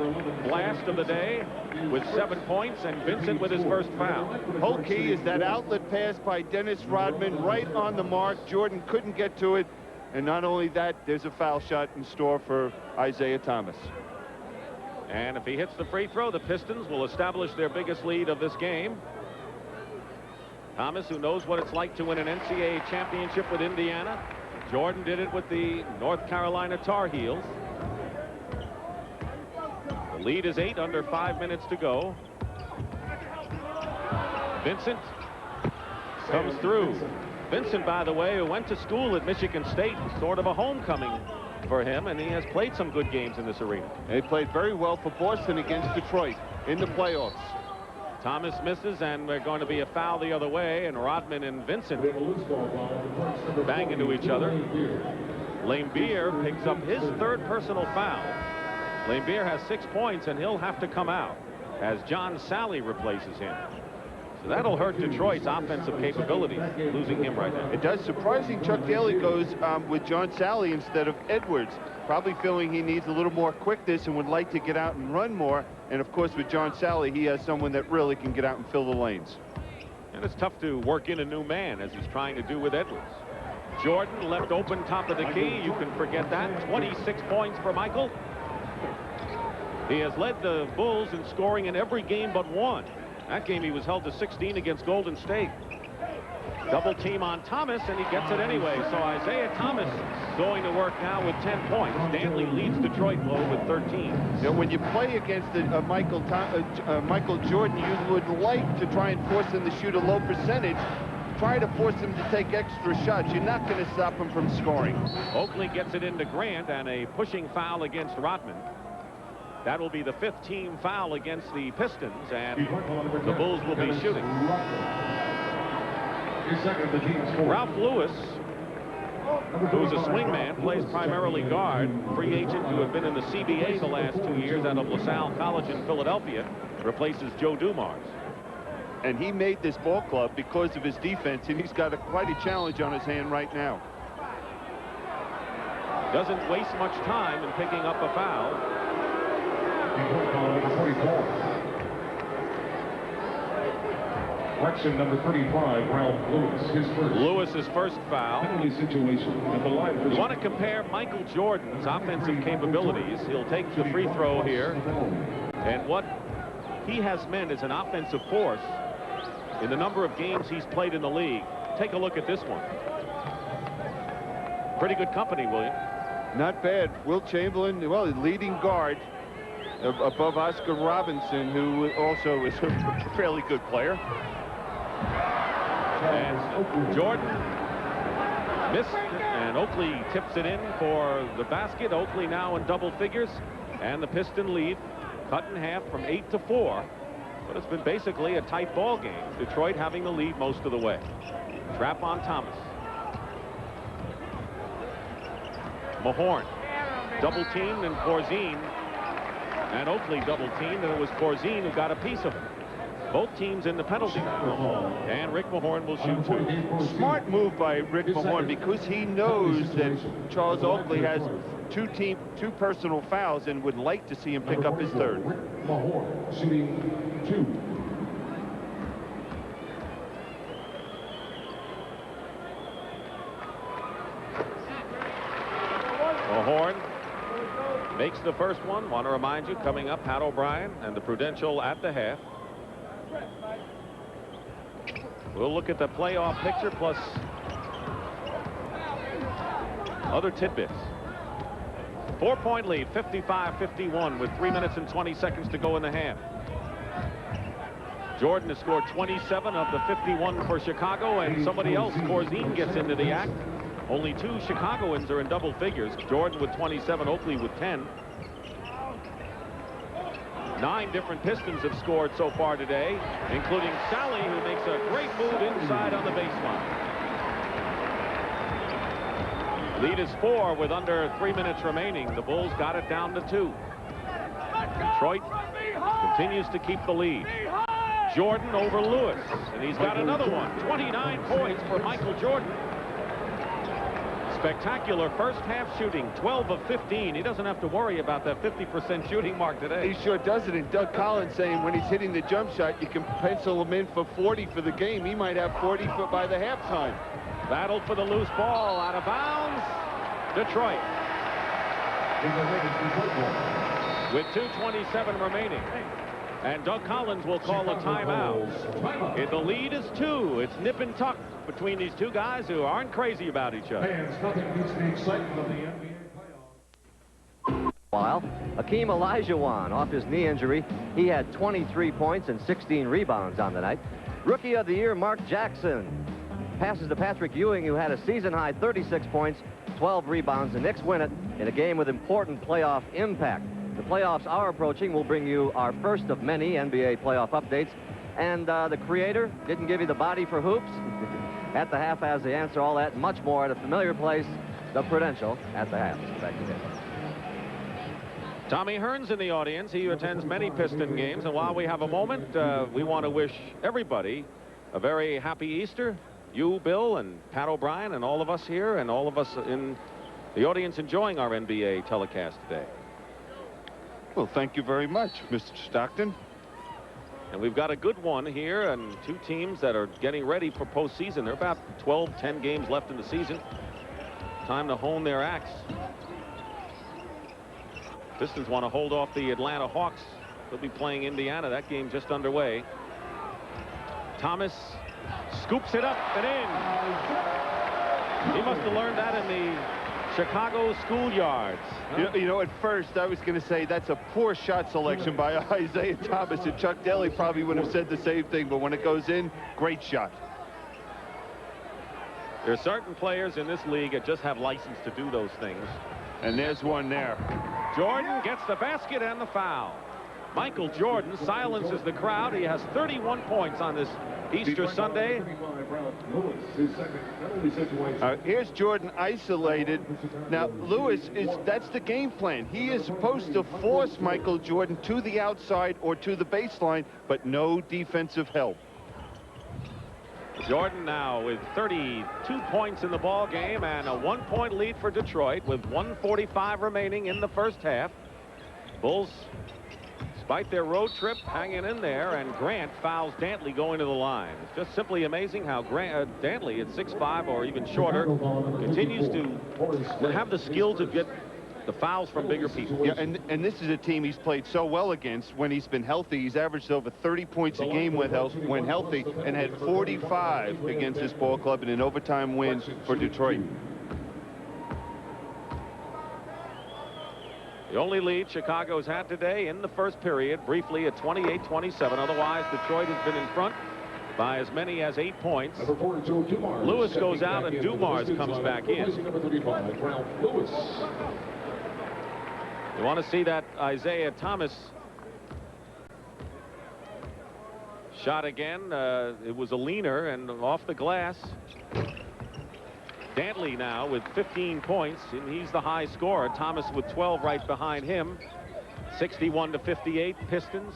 blast of the day with 7 points, and Vincent with his first foul. Whole key is that outlet pass by Dennis Rodman right on the mark. Jordan couldn't get to it. And not only that, there's a foul shot in store for Isaiah Thomas. And if he hits the free throw, the Pistons will establish their biggest lead of this game. Thomas, who knows what it's like to win an NCAA championship with Indiana. Jordan did it with the North Carolina Tar Heels. The lead is 8 under 5 minutes to go. Vincent comes through. Vincent, by the way, who went to school at Michigan State, sort of a homecoming for him, and he has played some good games in this arena. They played very well for Boston against Detroit in the playoffs. Thomas misses, and we're going to be a foul the other way, and Rodman and Vincent bang into each other. Laimbeer picks up his 3rd personal foul. Laimbeer has 6 points, and he'll have to come out as John Sally replaces him. So that'll hurt Detroit's offensive capabilities, losing him right now. It does. Surprising Chuck Daly goes with John Sally instead of Edwards, probably feeling he needs a little more quickness and would like to get out and run more. And of course, with John Sally, he has someone that really can get out and fill the lanes. And it's tough to work in a new man, as he's trying to do with Edwards. Jordan left open top of the key. You can forget that. 26 points for Michael. He has led the Bulls in scoring in every game but one. That game he was held to 16 against Golden State. Double team on Thomas, and he gets it anyway. So Isaiah Thomas going to work now with 10 points. Stanley leads Detroit low with 13. You know, when you play against Michael Jordan, you would like to try and force him to shoot a low percentage. Try to force him to take extra shots. You're not going to stop him from scoring. Oakley gets it into Grant, and a pushing foul against Rodman. That will be the 5th team foul against the Pistons, and the Bulls will be shooting. Ralph Lewis, who's a swingman, plays primarily guard, free agent who had been in the CBA the last 2 years out of LaSalle College in Philadelphia, replaces Joe Dumars. And he made this ball club because of his defense, and he's got quite a challenge on his hand right now. Doesn't waste much time in picking up a foul. Correction number 35, Ralph Lewis, his first. Lewis's first foul. Penalty situation at the line. You want to compare Michael Jordan's offensive capabilities. He'll take the free throw here. And what he has meant as an offensive force in the number of games he's played in the league. Take a look at this one. Pretty good company, William. Not bad. Will Chamberlain, well, leading guard above Oscar Robinson, who also is a fairly good player. And Jordan missed, and Oakley tips it in for the basket. Oakley now in double figures, and the Piston lead cut in half from 8 to 4. But it's been basically a tight ball game. Detroit having the lead most of the way. Trap on Thomas. Mahorn double teamed and Corzine, and Oakley double teamed, and it was Corzine who got a piece of it. Both teams in the penalty area, and Rick Mahorn will shoot two. Smart move by Rick Mahorn, because he knows that Charles Oakley has two personal fouls and would like to see him pick up his third. Mahorn shooting 2. Mahorn makes the first one. Want to remind you, coming up, Pat O'Brien and the Prudential at the half. We'll look at the playoff picture plus other tidbits. 4-point lead, 55-51 with 3 minutes and 20 seconds to go in the half. Jordan has scored 27 of the 51 for Chicago, and somebody else, Corzine, gets into the act. Only 2 Chicagoans are in double figures. Jordan with 27, Oakley with 10. 9 different Pistons have scored so far today, including Sally, who makes a great move inside on the baseline. Lead is 4 with under 3 minutes remaining. The Bulls got it down to 2. Detroit continues to keep the lead. Jordan over Lewis, and he's got another one. 29 points for Michael Jordan. Spectacular first half shooting, 12 of 15. He doesn't have to worry about that 50% shooting mark today. He sure doesn't. And Doug Collins saying when he's hitting the jump shot, you can pencil him in for 40 for the game. He might have 40 by the halftime. Battle for the loose ball, out of bounds. Detroit. With 2:27 remaining. And Doug Collins will call a timeout. The lead is 2. It's nip and tuck between these two guys who aren't crazy about each other. Fans, nothing beats the excitement of the NBA playoffs. While Hakeem Olajuwon, off his knee injury, he had 23 points and 16 rebounds on the night. Rookie of the Year, Mark Jackson, passes to Patrick Ewing, who had a season-high 36 points, 12 rebounds. The Knicks win it in a game with important playoff impact. The playoffs are approaching. We'll bring you our first of many NBA playoff updates. And the creator didn't give you the body for hoops. At the half has the answer, all that and much more at a familiar place, the Prudential at the half. Back to Dave. Tommy Hearn's in the audience. He attends many Piston games. And while we have a moment, we want to wish everybody a very happy Easter. You, Bill, and Pat O'Brien, and all of us here, and all of us in the audience enjoying our NBA telecast today. Well, thank you very much, Mr. Stockton. And we've got a good one here, and 2 teams that are getting ready for postseason. There are about 10 games left in the season. Time to hone their acts. Pistons want to hold off the Atlanta Hawks. They'll be playing Indiana. That game just underway. Thomas scoops it up and in. He must have learned that in the Chicago schoolyards. Huh? You know, at first I was going to say that's a poor shot selection by Isaiah Thomas, and Chuck Daly probably would have said the same thing, but when it goes in, great shot. There are certain players in this league that just have license to do those things. And there's one there. Jordan gets the basket and the foul. Michael Jordan silences the crowd. He has 31 points on this Easter Sunday. Here's Jordan isolated. Now, Lewis, that's the game plan. He is supposed to force Michael Jordan to the outside or to the baseline, but no defensive help. Jordan now with 32 points in the ball game and a 1-point lead for Detroit with 1:45 remaining in the first half. Bulls, despite their road trip, hanging in there, and Grant fouls Dantley going to the line. It's just simply amazing how Dantley at 6'5" or even shorter continues to have the skill to get the fouls from bigger people. Yeah, and this is a team he's played so well against when he's been healthy. He's averaged over 30 points a game when healthy, and had 45 against this ball club in an overtime win for Detroit. The only lead Chicago's had today in the first period, briefly at 28-27. Otherwise, Detroit has been in front by as many as 8 points. Lewis goes out and Dumars comes back in. You want to see that Isaiah Thomas Shot again. It was a leaner and off the glass. Dantley now with 15 points, and he's the high scorer. Thomas with 12 right behind him. 61-58 Pistons.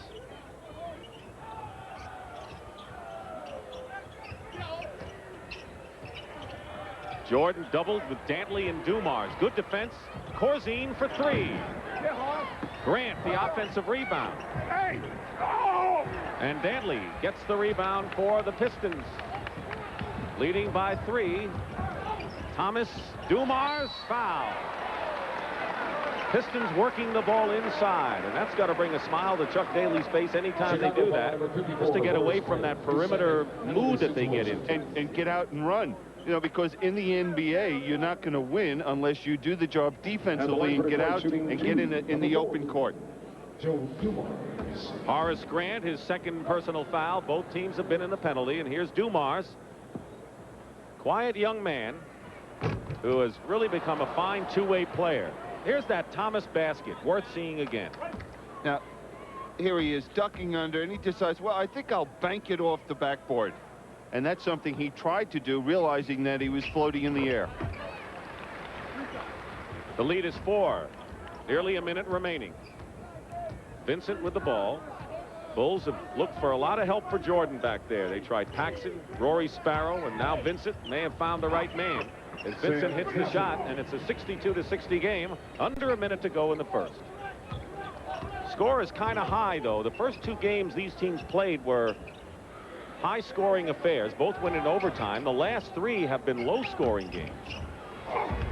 Jordan doubled with Dantley and Dumars. Good defense. Corzine for three. Grant the offensive rebound. And Dantley gets the rebound for the Pistons. Leading by 3. Thomas, Dumars, foul. Pistons working the ball inside, and that's got to bring a smile to Chuck Daly's face anytime they do that, just to get away from that perimeter mood that they get into. And get out and run. You know, because in the NBA, you're not going to win unless you do the job defensively and get out and get in the open court. Horace Grant, his second personal foul. Both teams have been in the penalty, and here's Dumars. Quiet young man who has really become a fine two-way player. Here's that Thomas basket, worth seeing again. Now, here he is ducking under, and he decides, well, I think I'll bank it off the backboard. And that's something he tried to do, realizing that he was floating in the air. The lead is 4. Nearly a minute remaining. Vincent with the ball. Bulls have looked for a lot of help for Jordan back there. They tried Paxson, Rory Sparrow, and now Vincent may have found the right man. As Vincent hits the shot, and it's a 62-60 game. Under a minute to go in the first. Score is kind of high, though. The first 2 games these teams played were high-scoring affairs. Both went in overtime. The last 3 have been low-scoring games.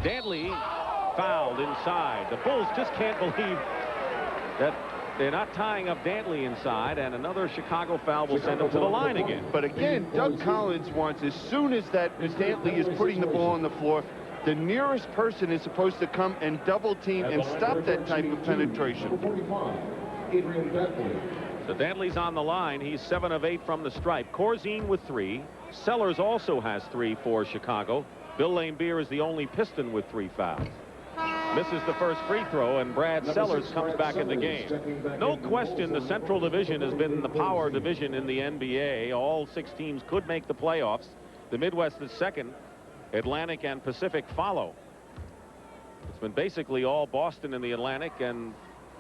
Dantley fouled inside. The Bulls just can't believe that they're not tying up Dantley inside, and another Chicago foul will send him to the line again. But again, Doug Collins wants, as soon as Dantley is putting the ball on the floor, the nearest person is supposed to come and double team and stop that type of penetration. So Dantley's on the line. He's 7 of 8 from the stripe. Corzine with 3. Sellers also has 3 for Chicago. Bill Laimbeer is the only Piston with 3 fouls. Misses the first free throw, and Brad Sellers comes back in the game. No question the Central Division has been the power division in the NBA. All 6 teams could make the playoffs. The Midwest is second. Atlantic and Pacific follow. It's been basically all Boston in the Atlantic, and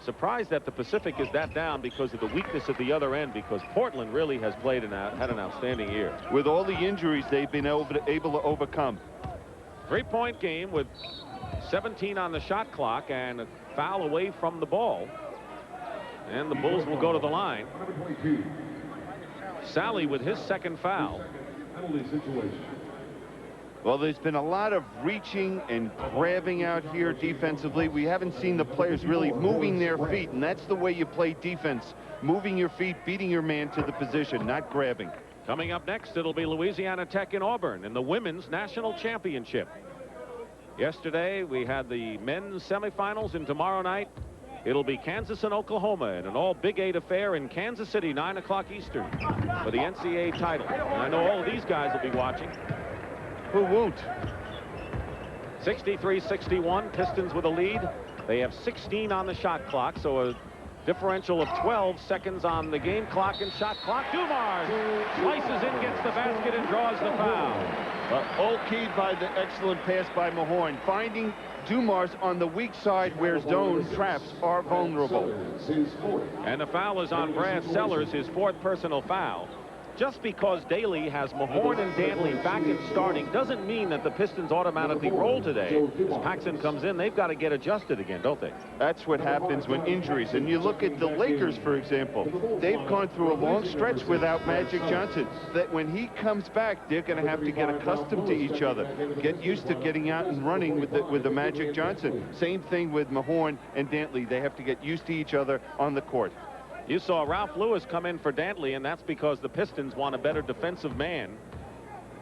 surprised that the Pacific is that down because of the weakness at the other end, because Portland really has played had an outstanding year. With all the injuries they've been able to overcome. 3-point game with 17 on the shot clock and a foul away from the ball. And the Bulls will go to the line. Sally with his second foul. Well, there's been a lot of reaching and grabbing out here defensively. We haven't seen the players really moving their feet, and that's the way you play defense. Moving your feet, beating your man to the position, not grabbing. Coming up next, it'll be Louisiana Tech in Auburn in the Women's National Championship. Yesterday, we had the men's semifinals, and tomorrow night, it'll be Kansas and Oklahoma in an all Big 8 affair in Kansas City, 9 o'clock Eastern, for the NCAA title. And I know all of these guys will be watching. Who won't? 63-61, Pistons with a lead. They have 16 on the shot clock, so a differential of 12 seconds on the game clock and shot clock. Dumars slices in, gets the basket, and draws the foul. All keyed by the excellent pass by Mahorn. Finding Dumars on the weak side where zone traps are vulnerable. And the foul is on Brad Sellers, his 4th personal foul. Just because Daly has Mahorn and Dantley back in starting doesn't mean that the Pistons automatically roll today. As Paxson comes in, they've got to get adjusted again, don't they? That's what happens when injuries. And you look at the Lakers, for example. They've gone through a long stretch without Magic Johnson. That when he comes back, they're going to have to get accustomed to each other. Get used to getting out and running with the Magic Johnson. Same thing with Mahorn and Dantley. They have to get used to each other on the court. You saw Ralph Lewis come in for Dantley, and that's because the Pistons want a better defensive man.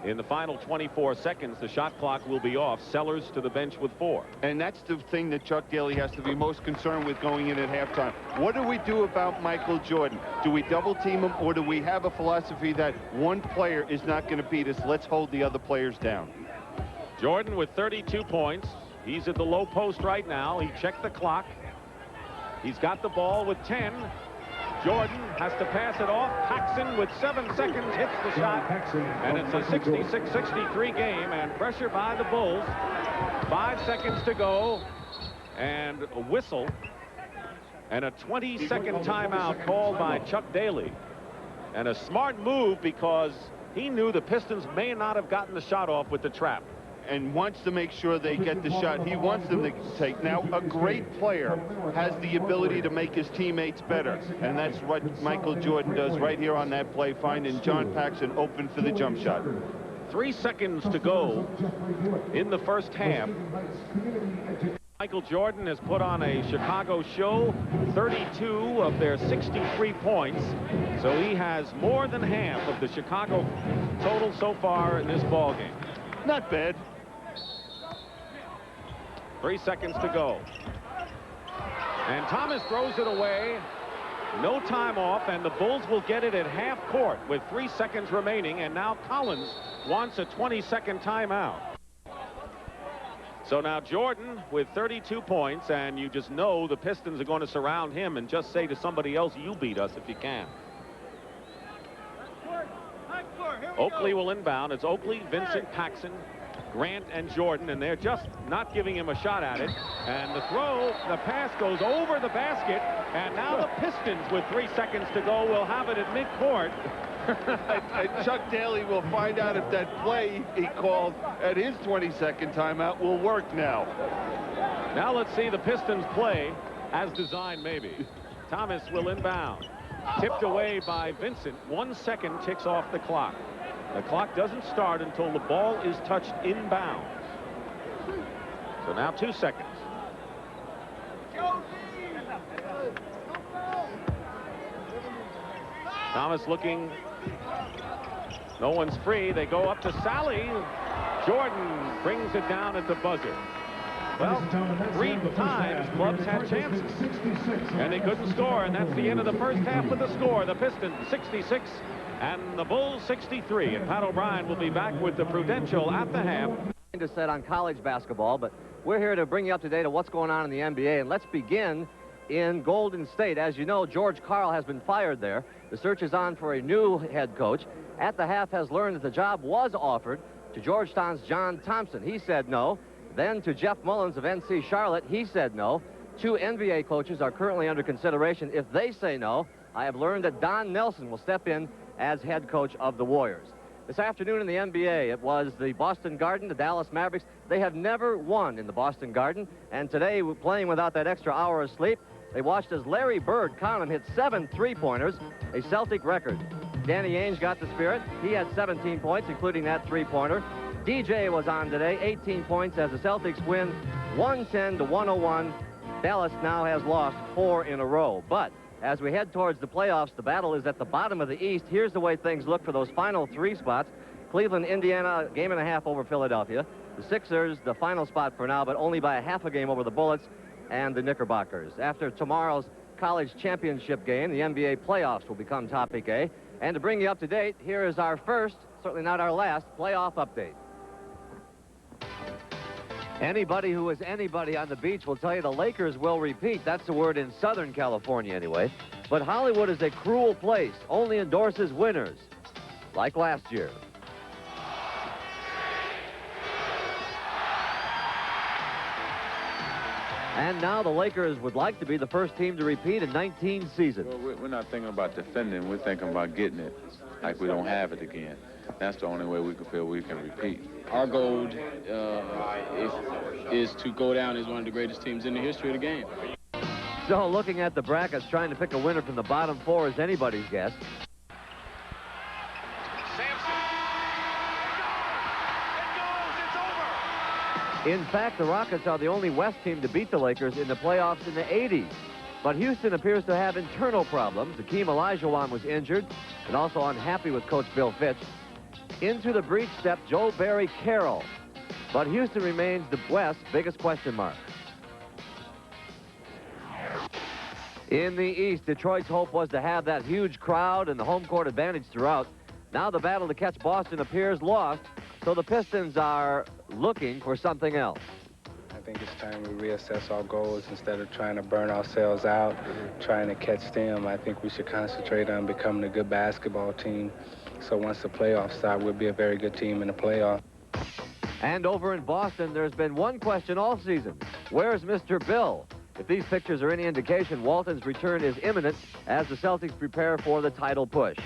In the final 24 seconds, the shot clock will be off. Sellers to the bench with 4. And that's the thing that Chuck Daly has to be most concerned with going in at halftime. What do we do about Michael Jordan? Do we double team him, or do we have a philosophy that one player is not going to beat us? Let's hold the other players down. Jordan with 32 points. He's at the low post right now. He checked the clock. He's got the ball with 10. Jordan has to pass it off. Paxson with 7 seconds hits the shot. And it's a 66-63 game, and pressure by the Bulls. 5 seconds to go. And a whistle. And a 20-second timeout called by Chuck Daly. And a smart move because he knew the Pistons may not have gotten the shot off with the trap. And wants to make sure they get the shot he wants them to take. Now, a great player has the ability to make his teammates better. And that's what Michael Jordan does right here on that play, finding John Paxson open for the jump shot. 3 seconds to go in the first half. Michael Jordan has put on a Chicago show, 32 of their 63 points. So he has more than half of the Chicago total so far in this ballgame. Not bad. 3 seconds to go. And Thomas throws it away. No time off, and the Bulls will get it at half court with 3 seconds remaining. And now Collins wants a 20-second timeout. So now Jordan with 32 points, and you just know the Pistons are going to surround him and just say to somebody else, you beat us if you can. Oakley will inbound. It's Oakley, Vincent, Paxson, Grant, and Jordan, and they're just not giving him a shot at it. And the pass goes over the basket, and now the Pistons with 3 seconds to go will have it at midcourt. Chuck Daly will find out if that play he called at his 20-second timeout will work now. Now let's see the Pistons play as designed, maybe. Thomas will inbound. Tipped away by Vincent. 1 second ticks off the clock. The clock doesn't start until the ball is touched inbound. So now 2 seconds. Thomas looking. No one's free. They go up to Sally. Jordan brings it down at the buzzer. Well, 3 times clubs had chances, and they couldn't score, and that's the end of the first half with the score. The Pistons 66 and the Bulls 63, and Pat O'Brien will be back with the Prudential at the half. To set on college basketball, but we're here to bring you up to date on what's going on in the NBA, and let's begin in Golden State. As you know, George Karl has been fired there. The search is on for a new head coach. At the half has learned that the job was offered to Georgetown's John Thompson. He said no. Then to Jeff Mullins of NC Charlotte, he said no. 2 NBA coaches are currently under consideration. If they say no, I have learned that Don Nelson will step in as head coach of the Warriors. This afternoon in the NBA, it was the Boston Garden, the Dallas Mavericks. They have never won in the Boston Garden, and today, playing without that extra hour of sleep, they watched as Larry Bird, count him, hit 7 3-pointers, a Celtic record. Danny Ainge got the spirit. He had 17 points, including that 3-pointer. DJ was on today, 18 points as the Celtics win 110-101. Dallas now has lost 4 in a row. But as we head towards the playoffs, the battle is at the bottom of the East. Here's the way things look for those final 3 spots. Cleveland, Indiana, game and a half over Philadelphia. The Sixers, the final spot for now, but only by a half a game over the Bullets and the Knickerbockers. After tomorrow's college championship game, the NBA playoffs will become topic A. And to bring you up to date, here is our first, certainly not our last, playoff update. Anybody who is anybody on the beach will tell you the Lakers will repeat. That's the word in Southern California anyway. But Hollywood is a cruel place, only endorses winners, like last year. And now the Lakers would like to be the first team to repeat in 19 seasons. Well, we're not thinking about defending. We're thinking about getting it like we don't have it again. That's the only way we can feel we can repeat. Our goal is to go down as one of the greatest teams in the history of the game. So looking at the brackets, trying to pick a winner from the bottom 4 is anybody's guess. In fact, the Rockets are the only West team to beat the Lakers in the playoffs in the 80s. But Houston appears to have internal problems. Hakeem Olajuwon was injured and also unhappy with Coach Bill Fitch. Into the breach stepped Joe Barry Carroll. But Houston remains the West's biggest question mark. In the East, Detroit's hope was to have that huge crowd and the home court advantage throughout. Now the battle to catch Boston appears lost, so the Pistons are looking for something else. I think it's time we reassess our goals instead of trying to burn ourselves out, trying to catch them. I think we should concentrate on becoming a good basketball team. So once the playoffs start, we'll be a very good team in the playoffs. And over in Boston, there's been one question all season. Where's Mr. Bill? If these pictures are any indication, Walton's return is imminent as the Celtics prepare for the title push.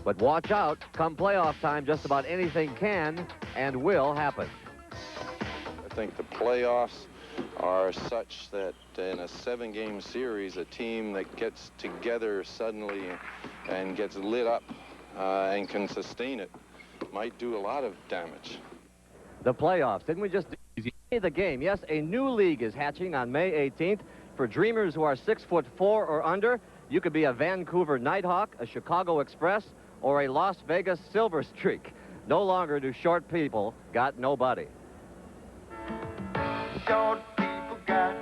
But watch out, come playoff time, just about anything can and will happen. I think the playoffs are such that in a 7-game series, a team that gets together suddenly and gets lit up and can sustain it might do a lot of damage. The playoffs, didn't we just do the game? Yes, a new league is hatching on May 18th. For dreamers who are 6'4" or under, you could be a Vancouver Nighthawk, a Chicago Express, or a Las Vegas Silver Streak. No longer do short people got nobody. Short people got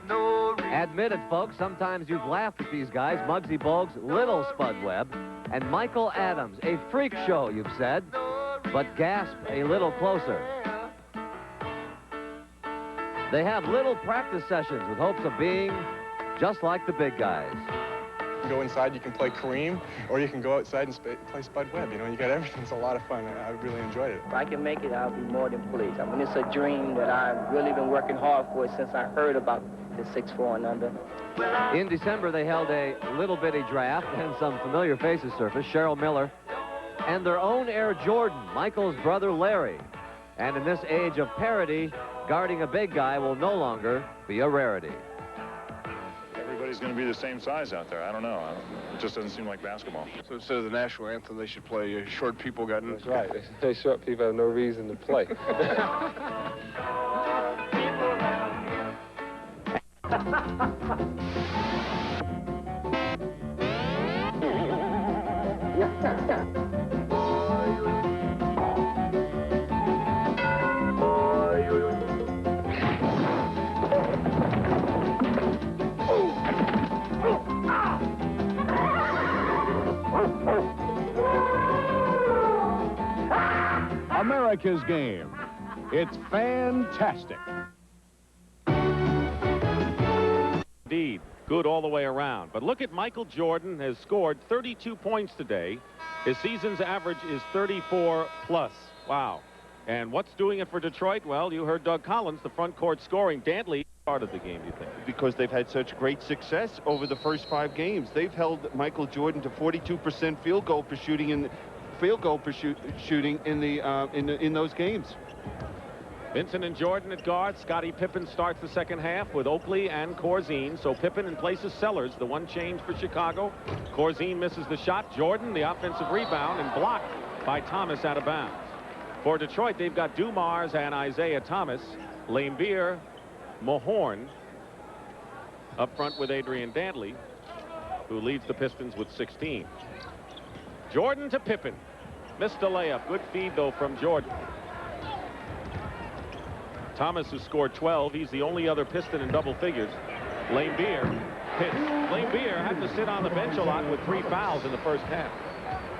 no reason. Admit it, folks, sometimes you've laughed at these guys. Muggsy Bogues, Little Spud Webb, and Michael Adams, a freak show, you've said, but gasp a little closer. They have little practice sessions with hopes of being just like the big guys. You can go inside, you can play Kareem, or you can go outside and play Spud Webb. You know, you got everything. It's a lot of fun. I really enjoyed it. If I can make it, I'll be more than pleased. I mean, it's a dream that I've really been working hard for since I heard about the 6'4" and under. In December, they held a little bitty draft, and some familiar faces surfaced. Cheryl Miller and their own Air Jordan, Michael's brother Larry. And in this age of parity, guarding a big guy will no longer be a rarity. Everybody's going to be the same size out there. I don't know. It just doesn't seem like basketball. So instead of the national anthem, they should play Short People Got... That's right. They say short people have no reason to play. America's game. It's fantastic. Indeed, good all the way around. But look at Michael Jordan has scored 32 points today. His season's average is 34 plus. Wow. And what's doing it for Detroit? Well, you heard Doug Collins, the front court scoring. Dantley started the game, you think? Because they've had such great success over the first 5 games. They've held Michael Jordan to 42% field goal per shooting in those games. Vincent and Jordan at guard. Scottie Pippen starts the second half with Oakley and Corzine. So Pippen in place of Sellers, the one change for Chicago. Corzine misses the shot. Jordan, the offensive rebound, and blocked by Thomas out of bounds. For Detroit, they've got Dumars and Isaiah Thomas. Laimbeer, Mahorn up front with Adrian Dantley, who leads the Pistons with 16. Jordan to Pippen. Missed a layup. Good feed, though, from Jordan. Thomas has scored 12. He's the only other Piston in double figures. Laimbeer hits. Laimbeer had to sit on the bench a lot with 3 fouls in the first half.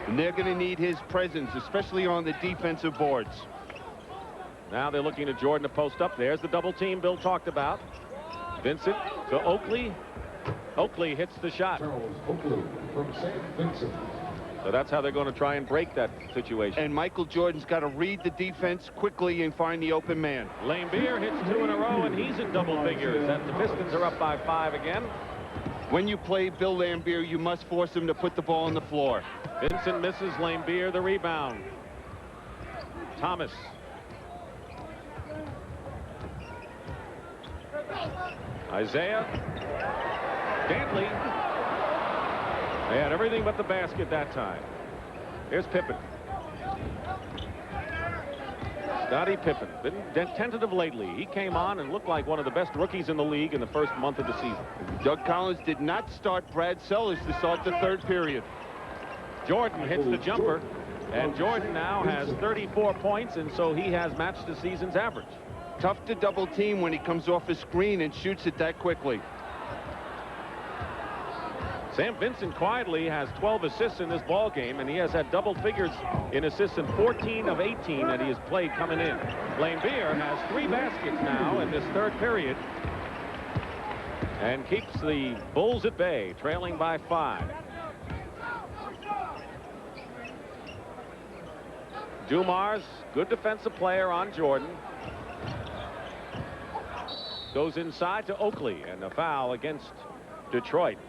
And they're going to need his presence, especially on the defensive boards. Now they're looking at Jordan to post up. There's the double team Bill talked about. Vincent to Oakley. Oakley hits the shot. Charles Oakley from St. Vincent. So that's how they're going to try and break that situation. And Michael Jordan's got to read the defense quickly and find the open man. Laimbeer hits 2 in a row, and he's in double figures. And the Pistons are up by 5 again. When you play Bill Laimbeer, you must force him to put the ball on the floor. Vincent misses. Laimbeer the rebound. Thomas. Isaiah. Dantley. They had everything but the basket that time. Here's Pippen. Scottie Pippen, been tentative lately. He came on and looked like one of the best rookies in the league in the first month of the season. Doug Collins did not start Brad Sellers to start the third period. Jordan hits the jumper, and Jordan now has 34 points, and so he has matched the season's average. Tough to double team when he comes off a screen and shoots it that quickly. Sam Vincent quietly has 12 assists in this ball game, and he has had double figures in assists in 14 of 18 that he has played coming in. Lane Beer has 3 baskets now in this third period and keeps the Bulls at bay, trailing by 5. Dumars, good defensive player on Jordan. Goes inside to Oakley, and a foul against Detroit.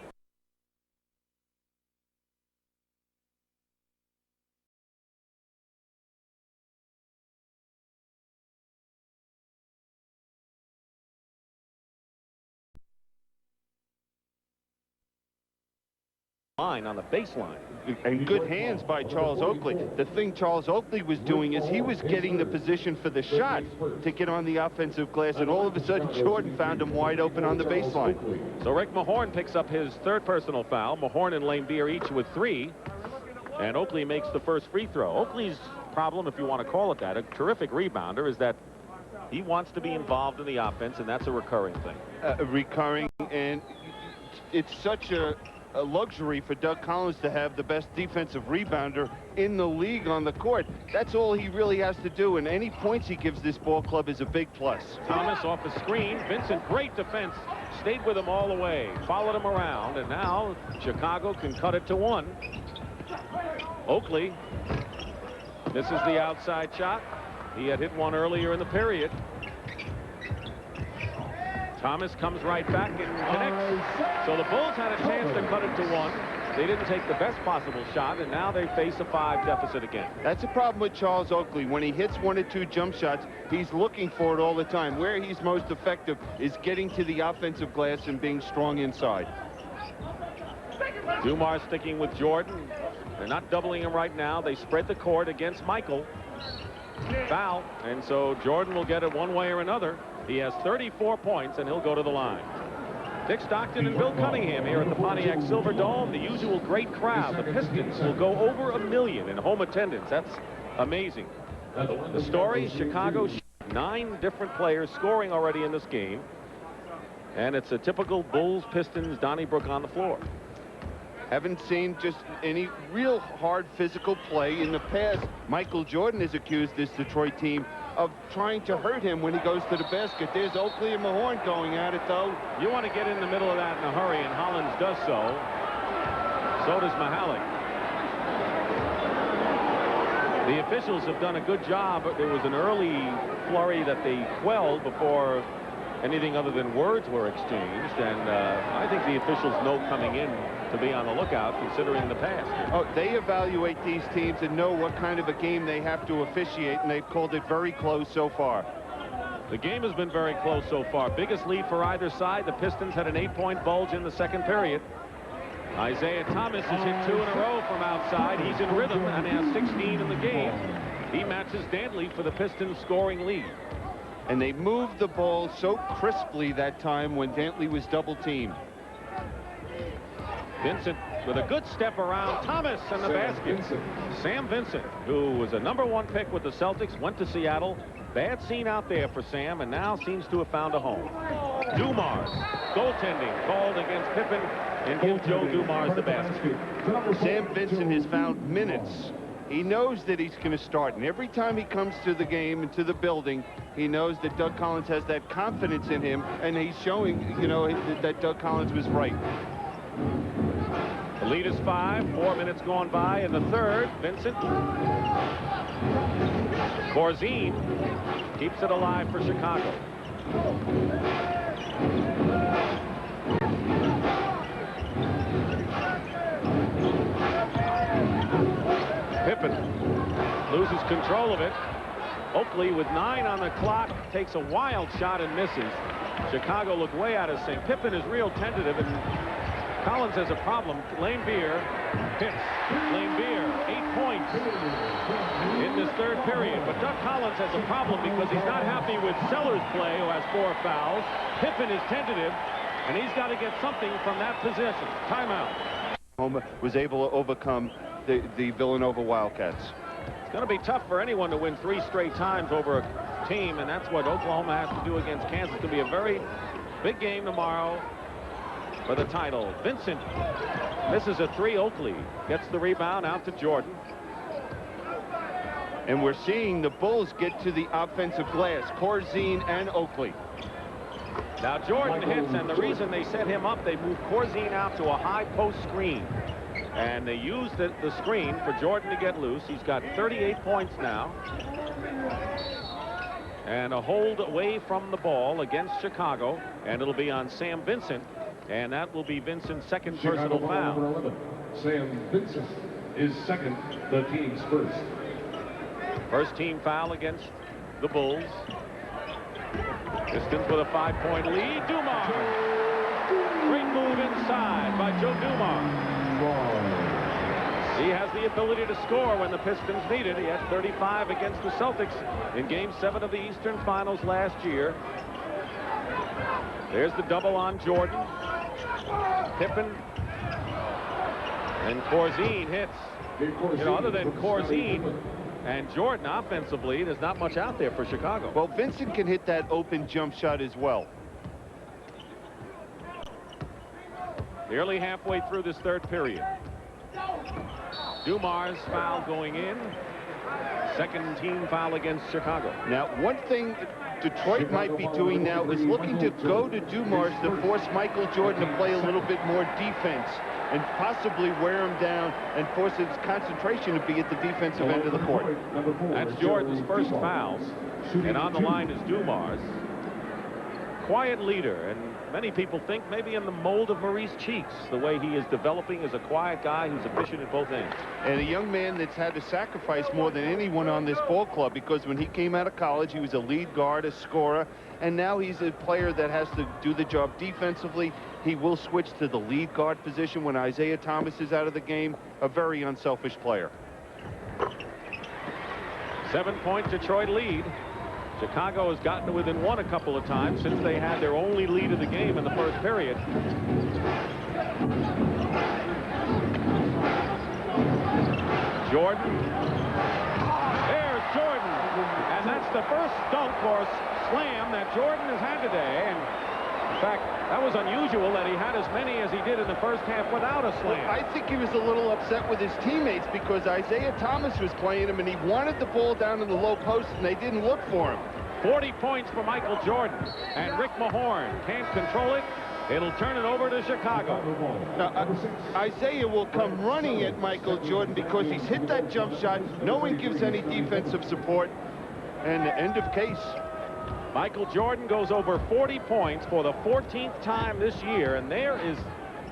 Line on the baseline. And good hands by Charles Oakley. The thing Charles Oakley was doing is he was getting the position for the shot to get on the offensive glass, and all of a sudden Jordan found him wide open on the baseline. So Rick Mahorn picks up his 3rd personal foul. Mahorn and Lane Beer each with 3, and Oakley makes the first free throw. Oakley's problem, if you want to call it that, a terrific rebounder, is that he wants to be involved in the offense, and that's a recurring thing. Recurring, and it's such a luxury for Doug Collins to have the best defensive rebounder in the league on the court. That's all he really has to do, and any points he gives this ball club is a big plus. Thomas off the screen. Vincent, great defense, stayed with him all the way, followed him around, and now Chicago can cut it to 1. Oakley misses the outside shot. He had hit one earlier in the period. Thomas comes right back and connects. So the Bulls had a chance to cut it to 1. They didn't take the best possible shot, and now they face a 5 deficit again. That's a problem with Charles Oakley. When he hits 1 or 2 jump shots, he's looking for it all the time. Where he's most effective is getting to the offensive glass and being strong inside. Dumars sticking with Jordan. They're not doubling him right now. They spread the court against Michael. Foul, and so Jordan will get it one way or another. He has 34 points, and he'll go to the line. Dick Stockton and Bill Cunningham here at the Pontiac Silverdome. The usual great crowd. The Pistons will go over 1 million in home attendance. That's amazing. The story, Chicago, 9 different players scoring already in this game. And it's a typical Bulls-Pistons Donnybrook on the floor. Haven't seen just any real hard physical play in the past. Michael Jordan has accused this Detroit team of trying to hurt him when he goes to the basket. There's Oakley and Mahorn going at it, though. You want to get in the middle of that in a hurry, and Hollins does so. So does Mahalik. The officials have done a good job. There was an early flurry that they quelled before anything other than words were exchanged, and I think the officials know coming in to be on the lookout, considering the past. Oh, they evaluate these teams and know what kind of a game they have to officiate, and they've called it very close so far. The game has been very close so far. Biggest lead for either side. The Pistons had an 8-point bulge in the 2nd period. Isaiah Thomas has hit 2 in a row from outside. He's in rhythm and has 16 in the game. He matches Dantley for the Pistons scoring lead. And they moved the ball so crisply that time when Dantley was double-teamed. Vincent with a good step around Thomas and the basket. Sam Vincent, who was a #1 pick with the Celtics, went to Seattle. Bad scene out there for Sam, and now seems to have found a home. Dumars, goaltending called against Pippen, and gives Joe Dumars the basket. Sam Vincent has found minutes. He knows that he's going to start, and every time he comes to the game and to the building, he knows that Doug Collins has that confidence in him, and he's showing, you know, that Doug Collins was right. The lead is 5, 4 minutes gone by in the 3rd. Vincent. Corzine keeps it alive for Chicago. Pippen loses control of it. Oakley with 9 on the clock takes a wild shot and misses. Chicago looked way out of sync. Pippen is real tentative, and Collins has a problem. Lane Beer hits. Lane Beer, 8 points in this 3rd period. But Doug Collins has a problem because he's not happy with Sellers' play, who has 4 fouls. Pippen is tentative, and he's got to get something from that possession. Timeout. Oklahoma was able to overcome the Villanova Wildcats. It's going to be tough for anyone to win 3 straight times over a team, and that's what Oklahoma has to do against Kansas. It's going to be a very big game tomorrow. for the title. Vincent misses a three. Oakley gets the rebound out to Jordan. And we're seeing the Bulls get to the offensive glass, Corzine and Oakley. Now Jordan hits, and the reason they set him up, they moved Corzine out to a high post screen. And they used the screen for Jordan to get loose. He's got 38 points now. And a hold away from the ball against Chicago. And it'll be on Sam Vincent. And that will be Vincent's second personal foul. Sam Vincent is second, the team's first. First team foul against the Bulls. Pistons with a 5-point lead. Dumars. Great move inside by Joe Dumars. He has the ability to score when the Pistons need it. He had 35 against the Celtics in Game 7 of the Eastern Finals last year. There's the double on Jordan. Pippen. And Corzine hits. You know, other than Corzine and Jordan offensively, there's not much out there for Chicago. Well, Vincent can hit that open jump shot as well. Nearly halfway through this third period. Dumars foul going in. Second team foul against Chicago. Now, one thing Detroit might be doing now is looking to go to Dumars to force Michael Jordan to play a little bit more defense and possibly wear him down and force his concentration to be at the defensive end of the court. That's Jordan's first fouls. And on the line is Dumars. Quiet leader, and many people think maybe in the mold of Maurice Cheeks, the way he is developing as a quiet guy who's efficient at both ends. And a young man that's had to sacrifice more than anyone on this ball club, because when he came out of college, he was a lead guard, a scorer, and now he's a player that has to do the job defensively. He will switch to the lead guard position when Isaiah Thomas is out of the game. A very unselfish player. 7-point Detroit lead. Chicago has gotten to within one a couple of times since they had their only lead of the game in the first period. Jordan. There's Jordan. And that's the first dunk or slam that Jordan has had today. And in fact, that was unusual that he had as many as he did in the first half without a slam. Well, I think he was a little upset with his teammates because Isaiah Thomas was playing him and he wanted the ball down in the low post and they didn't look for him. 40 points for Michael Jordan, and Rick Mahorn can't control it. It'll turn it over to Chicago. Now, Isaiah will come running at Michael Jordan because he's hit that jump shot. No one gives any defensive support, and the end of case. Michael Jordan goes over 40 points for the 14th time this year, and there is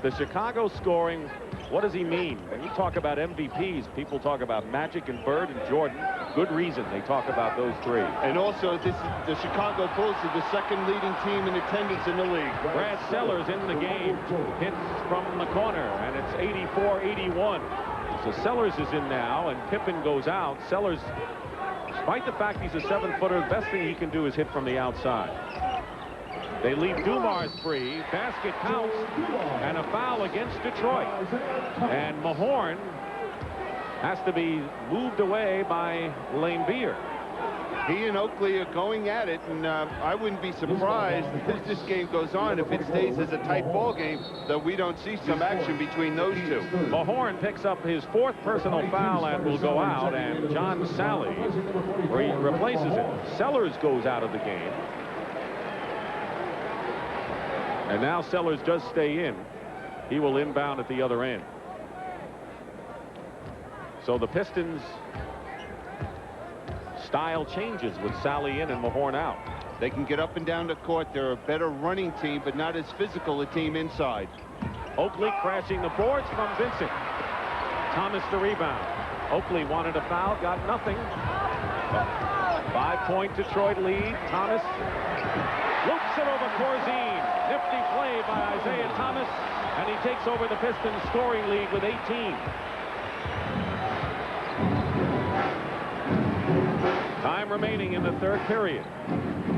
the Chicago scoring. What does he mean? When you talk about MVPs, people talk about Magic and Bird and Jordan. Good reason they talk about those three. And also, this is the Chicago Bulls are the second leading team in attendance in the league. Brad Sellers in the game. Hits from the corner, and it's 84-81. So Sellers is in now, and Pippen goes out. Sellers, despite the fact he's a 7-footer, the best thing he can do is hit from the outside. They leave Dumars free. Basket counts, and a foul against Detroit. And Mahorn has to be moved away by Lane Beer. He and Oakley are going at it, and I wouldn't be surprised as this game goes on, if it stays as a tight ball game, that we don't see some action between those two. Mahorn picks up his 4th personal foul and will go out, and John Sally replaces him. Sellers goes out of the game. And now Sellers does stay in. He will inbound at the other end. So the Pistons' style changes with Sally in and Mahorn out. They can get up and down the court. They're a better running team, but not as physical a team inside. Oakley crashing the boards from Vincent. Thomas the rebound. Oakley wanted a foul, got nothing. 5-point Detroit lead. Thomas loops it over Corzine. Nifty play by Isaiah Thomas, and he takes over the Pistons scoring lead with 18. Time remaining in the third period.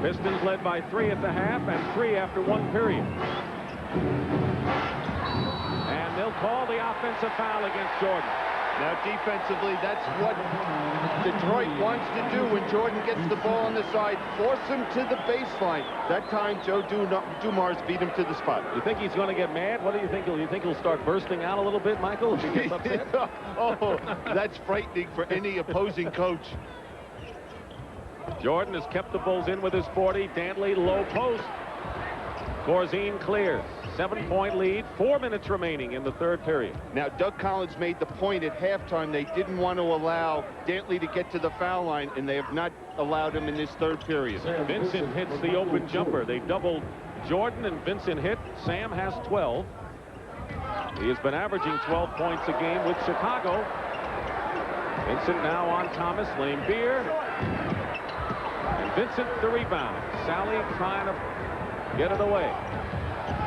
Pistons led by 3 at the half and 3 after 1 period. And they'll call the offensive foul against Jordan. Now, defensively, that's what Detroit wants to do when Jordan gets the ball on the side. Force him to the baseline. That time, Joe Dumars beat him to the spot. You think he's going to get mad? What do you think? You think he'll start bursting out a little bit, Michael, if he gets upset? Oh, that's frightening for any opposing coach. Jordan has kept the Bulls in with his 40. Dantley, low post. Corzine clears. 7-point lead. 4 minutes remaining in the third period. Now, Doug Collins made the point at halftime they didn't want to allow Dantley to get to the foul line, and they have not allowed him in this third period. Vincent hits the open jumper. They doubled Jordan, and Vincent hit. Sam has 12. He has been averaging 12 points a game with Chicago. Vincent now on Thomas. Lane Beer. And Vincent the rebound. Sally trying to get it away.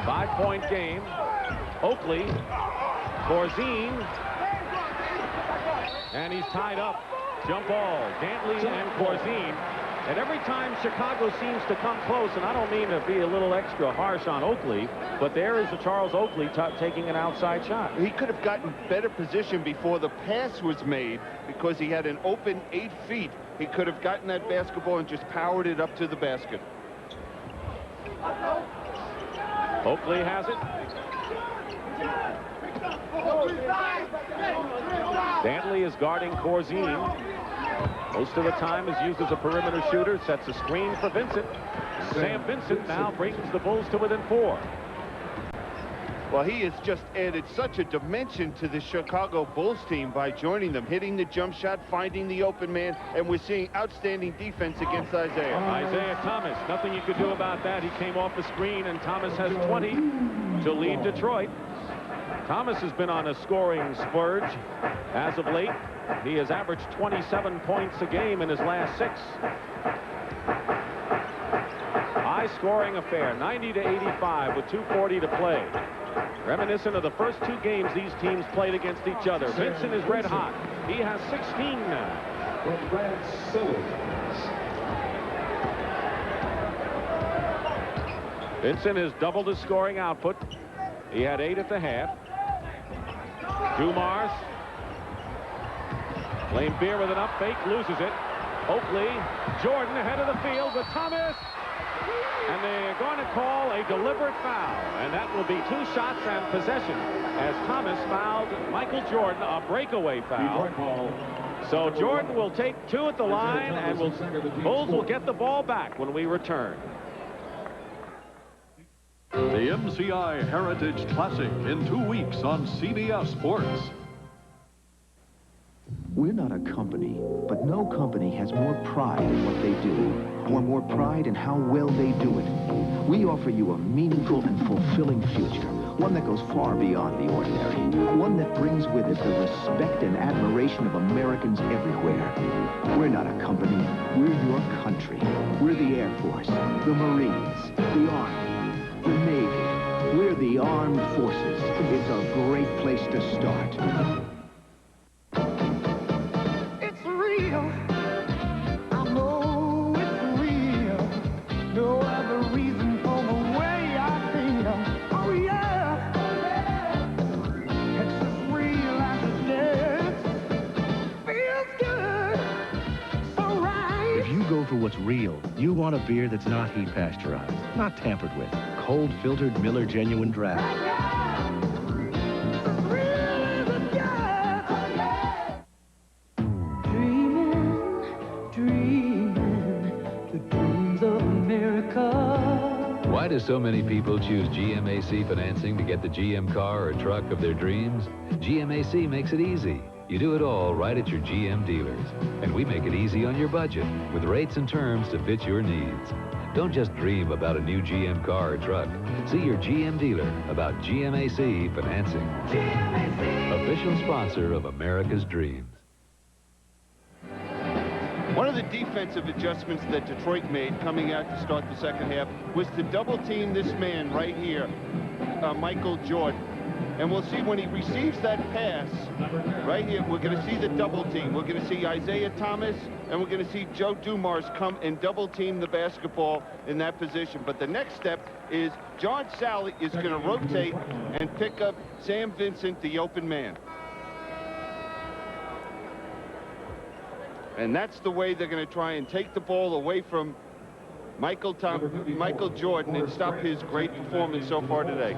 5-point game. Oakley. Corzine. And he's tied up. Jump ball. Dantley and Corzine. And every time Chicago seems to come close, and I don't mean to be a little extra harsh on Oakley, but there is the Charles Oakley taking an outside shot. He could have gotten better position before the pass was made because he had an open 8 feet. He could have gotten that basketball and just powered it up to the basket. Oakley has it. Dantley is guarding Corzine. Most of the time is used as a perimeter shooter. Sets a screen for Vincent. Sam Vincent now brings the Bulls to within 4. Well, he has just added such a dimension to the Chicago Bulls team by joining them, hitting the jump shot, finding the open man, and we're seeing outstanding defense against Isaiah. Isaiah Thomas, nothing you could do about that. He came off the screen, and Thomas has 20 to lead Detroit. Thomas has been on a scoring splurge as of late. He has averaged 27 points a game in his last 6. High-scoring affair, 90-85 with 2:40 to play. Reminiscent of the first 2 games these teams played against each other. Vincent is red hot. He has 16 now. Vincent has doubled his scoring output. He had 8 at the half. Dumars. Lane Beer with an up fake, loses it. Oakley, Jordan ahead of the field with Thomas. And they're going to call a deliberate foul. And that will be 2 shots and possession as Thomas fouled Michael Jordan, a breakaway foul. So Jordan will take 2 at the line, and Bulls will get the ball back when we return. The MCI Heritage Classic in 2 weeks on CBS Sports. We're not a company, but no company has more pride in what they do, or more pride in how well they do it. We offer you a meaningful and fulfilling future, one that goes far beyond the ordinary, one that brings with it the respect and admiration of Americans everywhere. We're not a company, we're your country. We're the Air Force, the Marines, the Army, the Navy. We're the Armed Forces. It's a great place to start. It's real. I know it's real. No other reason for the way I feel. Oh yeah. It's as real as it gets. Feels good. So right. If you go for what's real, you want a beer that's not heat pasteurized, not tampered with. Cold filtered Miller Genuine Draft. Why do so many people choose GMAC financing to get the GM car or truck of their dreams? GMAC makes it easy. You do it all right at your GM dealers. And we make it easy on your budget with rates and terms to fit your needs. Don't just dream about a new GM car or truck. See your GM dealer about GMAC financing. GMAC! Official sponsor of America's Dreams. One of the defensive adjustments that Detroit made coming out to start the second half was to double team this man right here, Michael Jordan. And we'll see when he receives that pass right here, we're going to see the double team. We're going to see Isaiah Thomas, and we're going to see Joe Dumars come and double team the basketball in that position. But the next step is John Sally is going to rotate and pick up Sam Vincent, the open man. And that's the way they're going to try and take the ball away from Michael Jordan and stop his great performance so far today.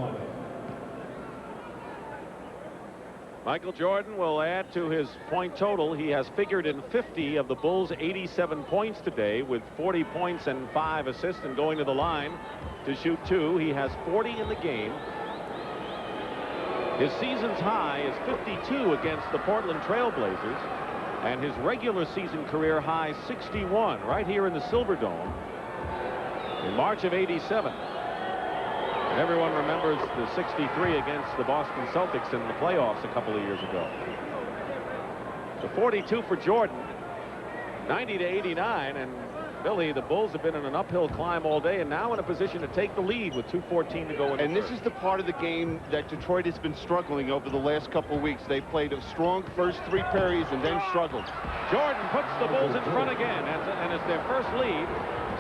Michael Jordan will add to his point total. He has figured in 50 of the Bulls' 87 points today with 40 points and 5 assists, and going to the line to shoot 2. He has 40 in the game. His season's high is 52 against the Portland Trail Blazers, and his regular season career high 61 right here in the Silverdome in March of '87. And everyone remembers the 63 against the Boston Celtics in the playoffs a couple of years ago. So 42 for Jordan, 90 to 89, and Billy, the Bulls have been in an uphill climb all day and now in a position to take the lead with 2:14 to go in. And this is the part of the game that Detroit has been struggling over the last couple of weeks. They played a strong first 3 periods and then struggled. Jordan puts the Bulls in front again, and it's their first lead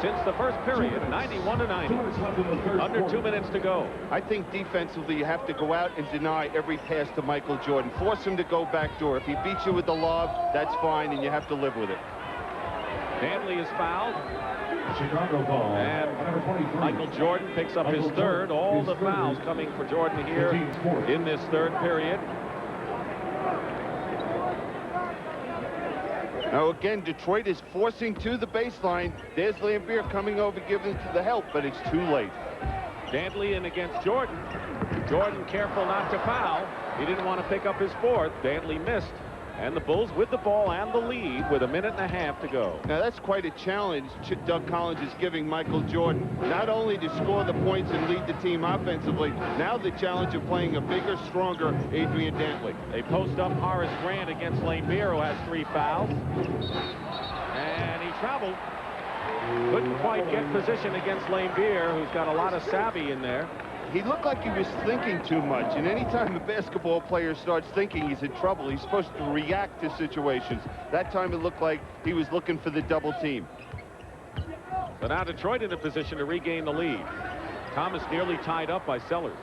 since the first period, 91 to 90. Under 2 minutes to go. I think defensively you have to go out and deny every pass to Michael Jordan. Force him to go backdoor. If he beats you with the lob, that's fine, and you have to live with it. Danley is fouled. Chicago ball. And Michael Jordan picks up his third. All the fouls coming for Jordan here in this third period. Now again, Detroit is forcing to the baseline. There's Lambier coming over, giving the help, but it's too late. Danley in against Jordan. Jordan careful not to foul. He didn't want to pick up his fourth. Danley missed. And the Bulls with the ball and the lead with 1.5 minutes to go. Now that's quite a challenge Doug Collins is giving Michael Jordan. Not only to score the points and lead the team offensively, now the challenge of playing a bigger, stronger Adrian Dantley. They post up Horace Grant against Lambier, who has 3 fouls. And he traveled. Couldn't quite get position against Lambier, who's got a lot of savvy in there. He looked like he was thinking too much, and anytime a basketball player starts thinking he's in trouble, he's supposed to react to situations. That time it looked like he was looking for the double team. So now Detroit in a position to regain the lead. Thomas nearly tied up by Sellers.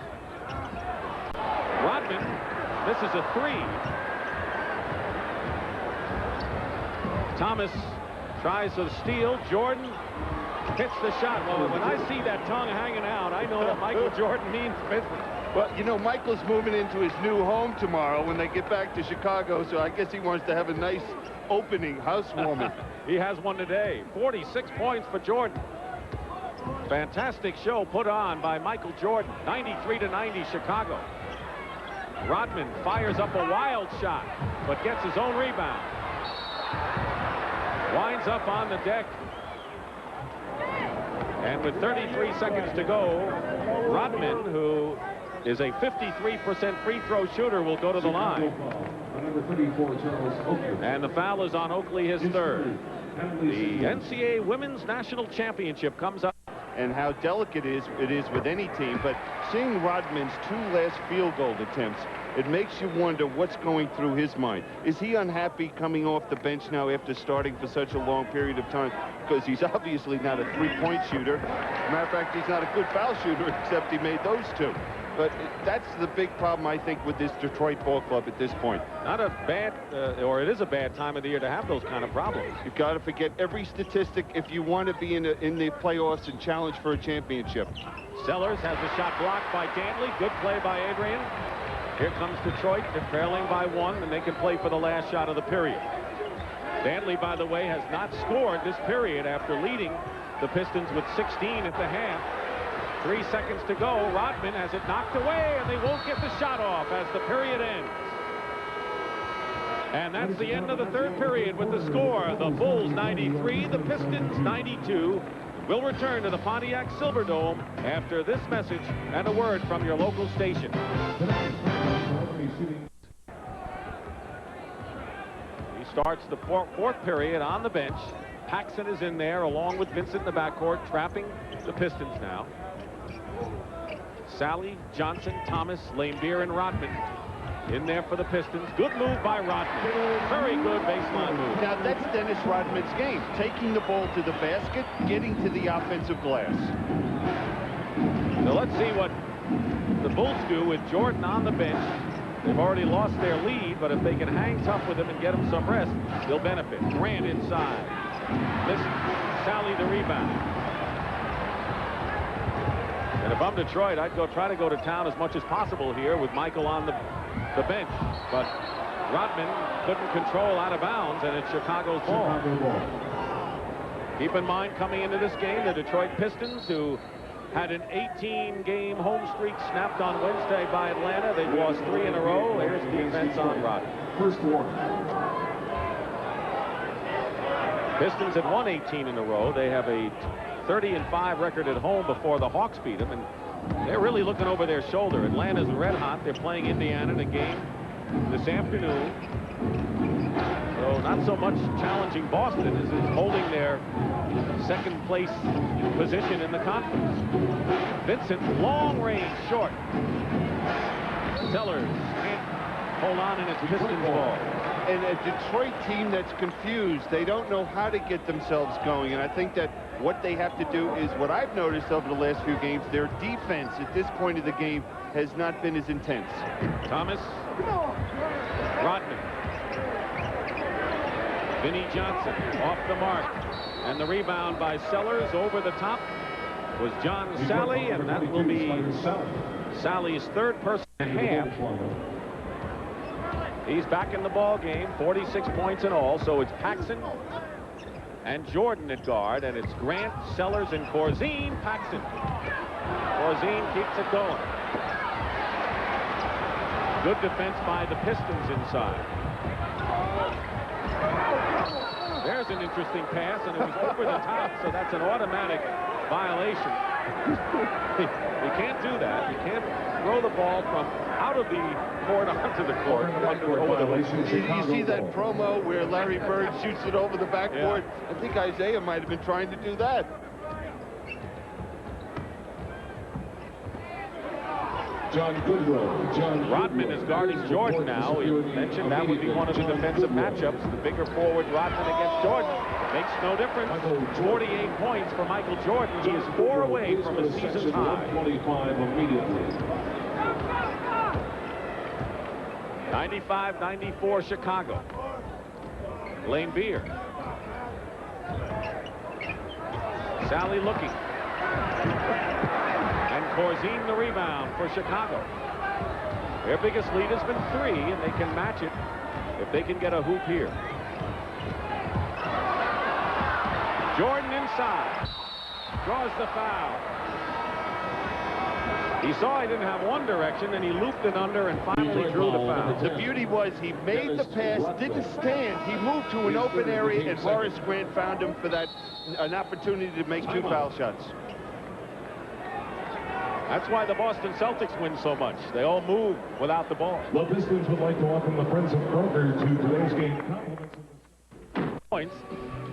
Rodman misses a 3. Thomas tries to steal. Jordan hits the shot. Well, when I see that tongue hanging out, I know that Michael Jordan means business. Well, you know, Michael's moving into his new home tomorrow when they get back to Chicago, so I guess he wants to have a nice opening housewarming. He has one today. 46 points for Jordan. Fantastic show put on by Michael Jordan. 93 to 90 Chicago. Rodman fires up a wild shot, but gets his own rebound. Winds up on the deck. And with 33 seconds to go, Rodman, who is a 53% free throw shooter, will go to the line. And the foul is on Oakley, his third. The NCAA Women's National Championship comes up. And how delicate it is with any team, but seeing Rodman's 2 last field goal attempts, it makes you wonder what's going through his mind. Is he unhappy coming off the bench now after starting for such a long period of time? Because he's obviously not a 3-point shooter. Matter of fact, he's not a good foul shooter, except he made those 2. But that's the big problem, I think, with this Detroit ball club at this point. Not a bad, or it is a bad time of the year to have those kind of problems. You've got to forget every statistic if you want to be in the playoffs and challenge for a championship. Sellers has the shot blocked by Dantley. Good play by Adrian. Here comes Detroit. They're trailing by 1, and they can play for the last shot of the period. Dantley, by the way, has not scored this period after leading the Pistons with 16 at the half. 3 seconds to go. Rodman has it knocked away, and they won't get the shot off as the period ends. And that's the end of the third period with the score. The Bulls 93, the Pistons 92. We'll return to the Pontiac Silverdome after this message and a word from your local station. He starts the fourth period on the bench. Paxson is in there along with Vincent in the backcourt, trapping the Pistons now. Sally, Johnson, Thomas, Lambier, and Rodman in there for the Pistons. Good move by Rodman. Very good baseline move. Now, that's Dennis Rodman's game. Taking the ball to the basket, getting to the offensive glass. So let's see what the Bulls do with Jordan on the bench They've already lost their lead, but if they can hang tough with him and get him some rest, they'll benefit. Grant inside. Sally the rebound. And if I'm Detroit, I'd try to go to town as much as possible here with Michael on the bench. But Rodman couldn't control out of bounds, and it's Chicago's ball. Keep in mind, coming into this game, the Detroit Pistons, who had an 18-game home streak snapped on Wednesday by Atlanta. They've lost 3 in a row. Here's defense on Rodman. First warning. Pistons had won 18 in a row. They have a 30-5 record at home before the Hawks beat them, and they're really looking over their shoulder. Atlanta's red hot. They're playing Indiana in a game this afternoon. So not so much challenging Boston as is holding their second place position in the conference. Vincent, long range, short. Sellers can't hold on, and it's Pistons ball. And a Detroit team that's confused. They don't know how to get themselves going. And I think that what they have to do is what I've noticed over the last few games, their defense at this point of the game has not been as intense. Thomas. Rodman. Vinnie Johnson off the mark. And the rebound by Sellers over the top was John Sally, and that will be Sally's third person and a half. He's back in the ball game, 46 points in all. So it's Paxson and Jordan at guard, and it's Grant, Sellers, and Corzine. Paxson. Corzine keeps it going. Good defense by the Pistons inside. There's an interesting pass, and it was over the top, so that's an automatic violation. You can't do that. You can't throw the ball from out of the court onto the court. You see that promo where Larry Bird shoots it over the backboard? Yeah. I think Isaiah might have been trying to do that. Rodman is guarding Jordan now. We mentioned that would be one of the defensive matchups. The bigger forward Rodman against Jordan makes no difference. 48 points for Michael Jordan. He is 4 away from a season high. 95-94 Chicago. Lane Beer. Sally looking. And Corzine the rebound for Chicago. Their biggest lead has been 3, and they can match it if they can get a hoop here. Jordan inside. Draws the foul. He saw he didn't have one direction, and he looped it under and finally drew the foul. The beauty was he made the pass, didn't stand. He moved to an open area, and Horace Grant found him for an opportunity to make 2 foul shots. That's why the Boston Celtics win so much. They all move without the ball. The Pistons would like to welcome the Friends of Kroger to today's game. Points.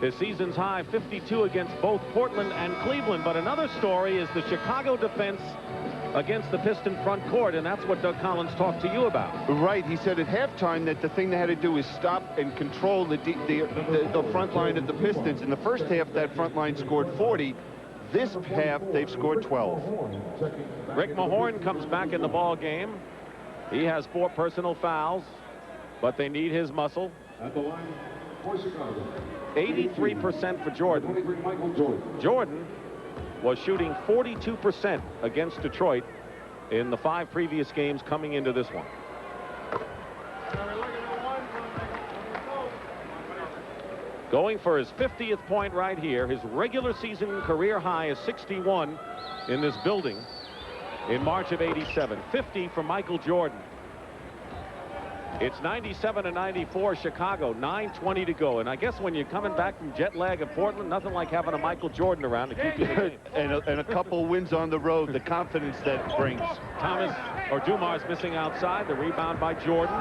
His season's high 52 against both Portland and Cleveland. But another story is the Chicago defense against the Piston front court, and that's what Doug Collins talked to you about. Right. He said at halftime that the thing they had to do is stop and control the front line of the Pistons. In the first half, that front line scored 40. This half, they've scored 12. Rick Mahorn comes back in the ball game. He has 4 personal fouls, but they need his muscle. At the line for Chicago. 83% for Jordan. Jordan was shooting 42% against Detroit in the 5 previous games coming into this one. Going for his 50th point right here. His regular season career high is 61 in this building in March of '87. 50 for Michael Jordan. It's 97-94 Chicago. 9:20 to go. And I guess when you're coming back from jet lag in Portland, nothing like having a Michael Jordan around to keep you in the game. and a couple wins on the road, the confidence that brings. Thomas, or Dumas, missing outside. The rebound by Jordan.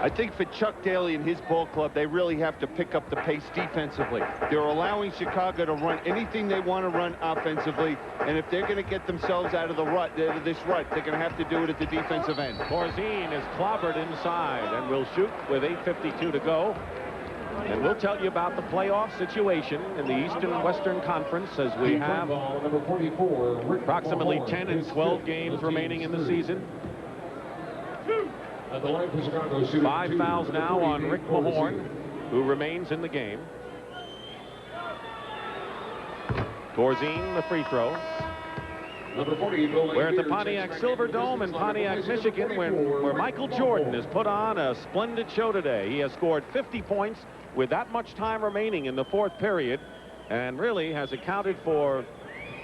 I think for Chuck Daly and his ball club, they really have to pick up the pace defensively. They're allowing Chicago to run anything they want to run offensively, and if they're going to get themselves out of this rut, they're going to have to do it at the defensive end. Corzine is clobbered inside and will shoot with 8:52 to go. And we'll tell you about the playoff situation in the Eastern and Western Conference as we have approximately 10 and 12 games remaining in the season. 5 fouls now on Rick Mahorn, who remains in the game. Corzine, the free throw. We're at the Pontiac Silverdome in Pontiac, Michigan, where Michael Jordan has put on a splendid show today. He has scored 50 points with that much time remaining in the fourth period, and really has accounted for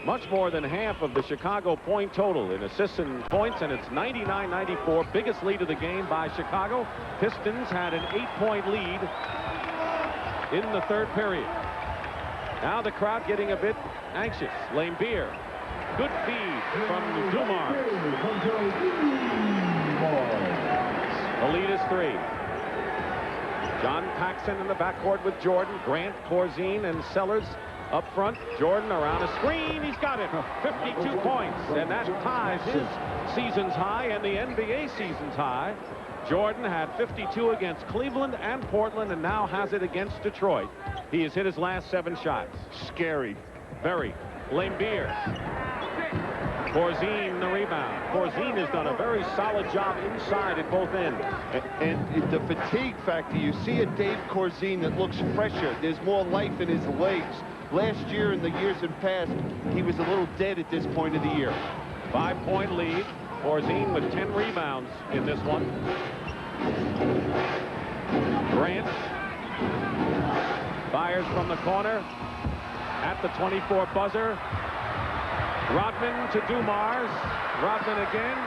much more than half of the Chicago point total in assists and points, and it's 99-94, biggest lead of the game by Chicago. Pistons had an 8-point lead in the third period. Now the crowd getting a bit anxious. Lambeer, good feed from Dumars. The lead is 3. John Paxson in the backcourt with Jordan, Grant, Corzine, and Sellers up front. Jordan around a screen. He's got it. 52 points. And that ties his season's high and the NBA season's high. Jordan had 52 against Cleveland and Portland and now has it against Detroit. He has hit his last 7 shots. Scary. Very. Lambeer. Corzine the rebound. Corzine has done a very solid job inside at both ends. And the fatigue factor, you see a Dave Corzine that looks fresher. There's more life in his legs. Last year and the years in past, he was a little dead at this point of the year. 5-point lead. Corzine with 10 rebounds in this one. Grant fires from the corner at the 24 buzzer. Rodman to Dumars. Rodman again.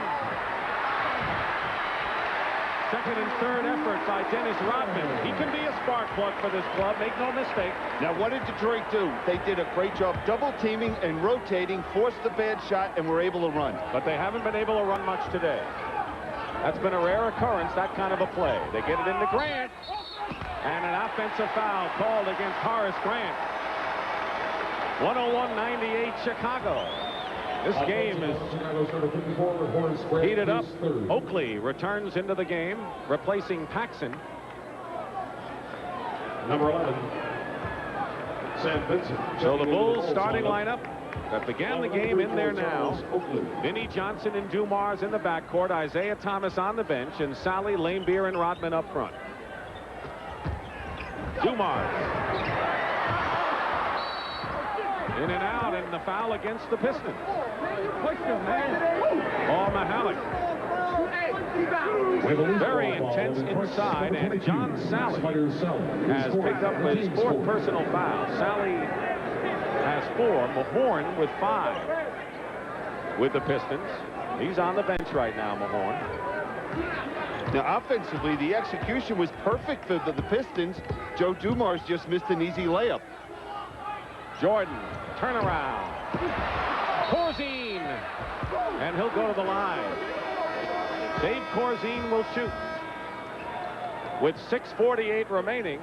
Second and third efforts by Dennis Rodman. He can be a spark plug for this club, make no mistake. Now, what did Detroit do? They did a great job double teaming and rotating, forced the bad shot, and were able to run. But they haven't been able to run much today. That's been a rare occurrence, that kind of a play. They get it into Grant. And an offensive foul called against Horace Grant. 101-98 Chicago. This game is heated up. Oakley returns into the game, replacing Paxson. Number 11, Sam Vincent. So the Bulls starting lineup that began the game in there now. Vinnie Johnson and Dumars in the backcourt, Isaiah Thomas on the bench, and Sally, Lambeer, and Rodman up front. Dumars. In and out, and the foul against the Pistons. Paul Mahalik. Very intense inside, and John Sally has picked up his 4th personal foul. Sally has 4. Mahorn with 5 with the Pistons. He's on the bench right now, Mahorn. Now, offensively, the execution was perfect for the Pistons. Joe Dumars just missed an easy layup. Jordan, turnaround. Corzine, and he'll go to the line. Dave Corzine will shoot. With 6:48 remaining,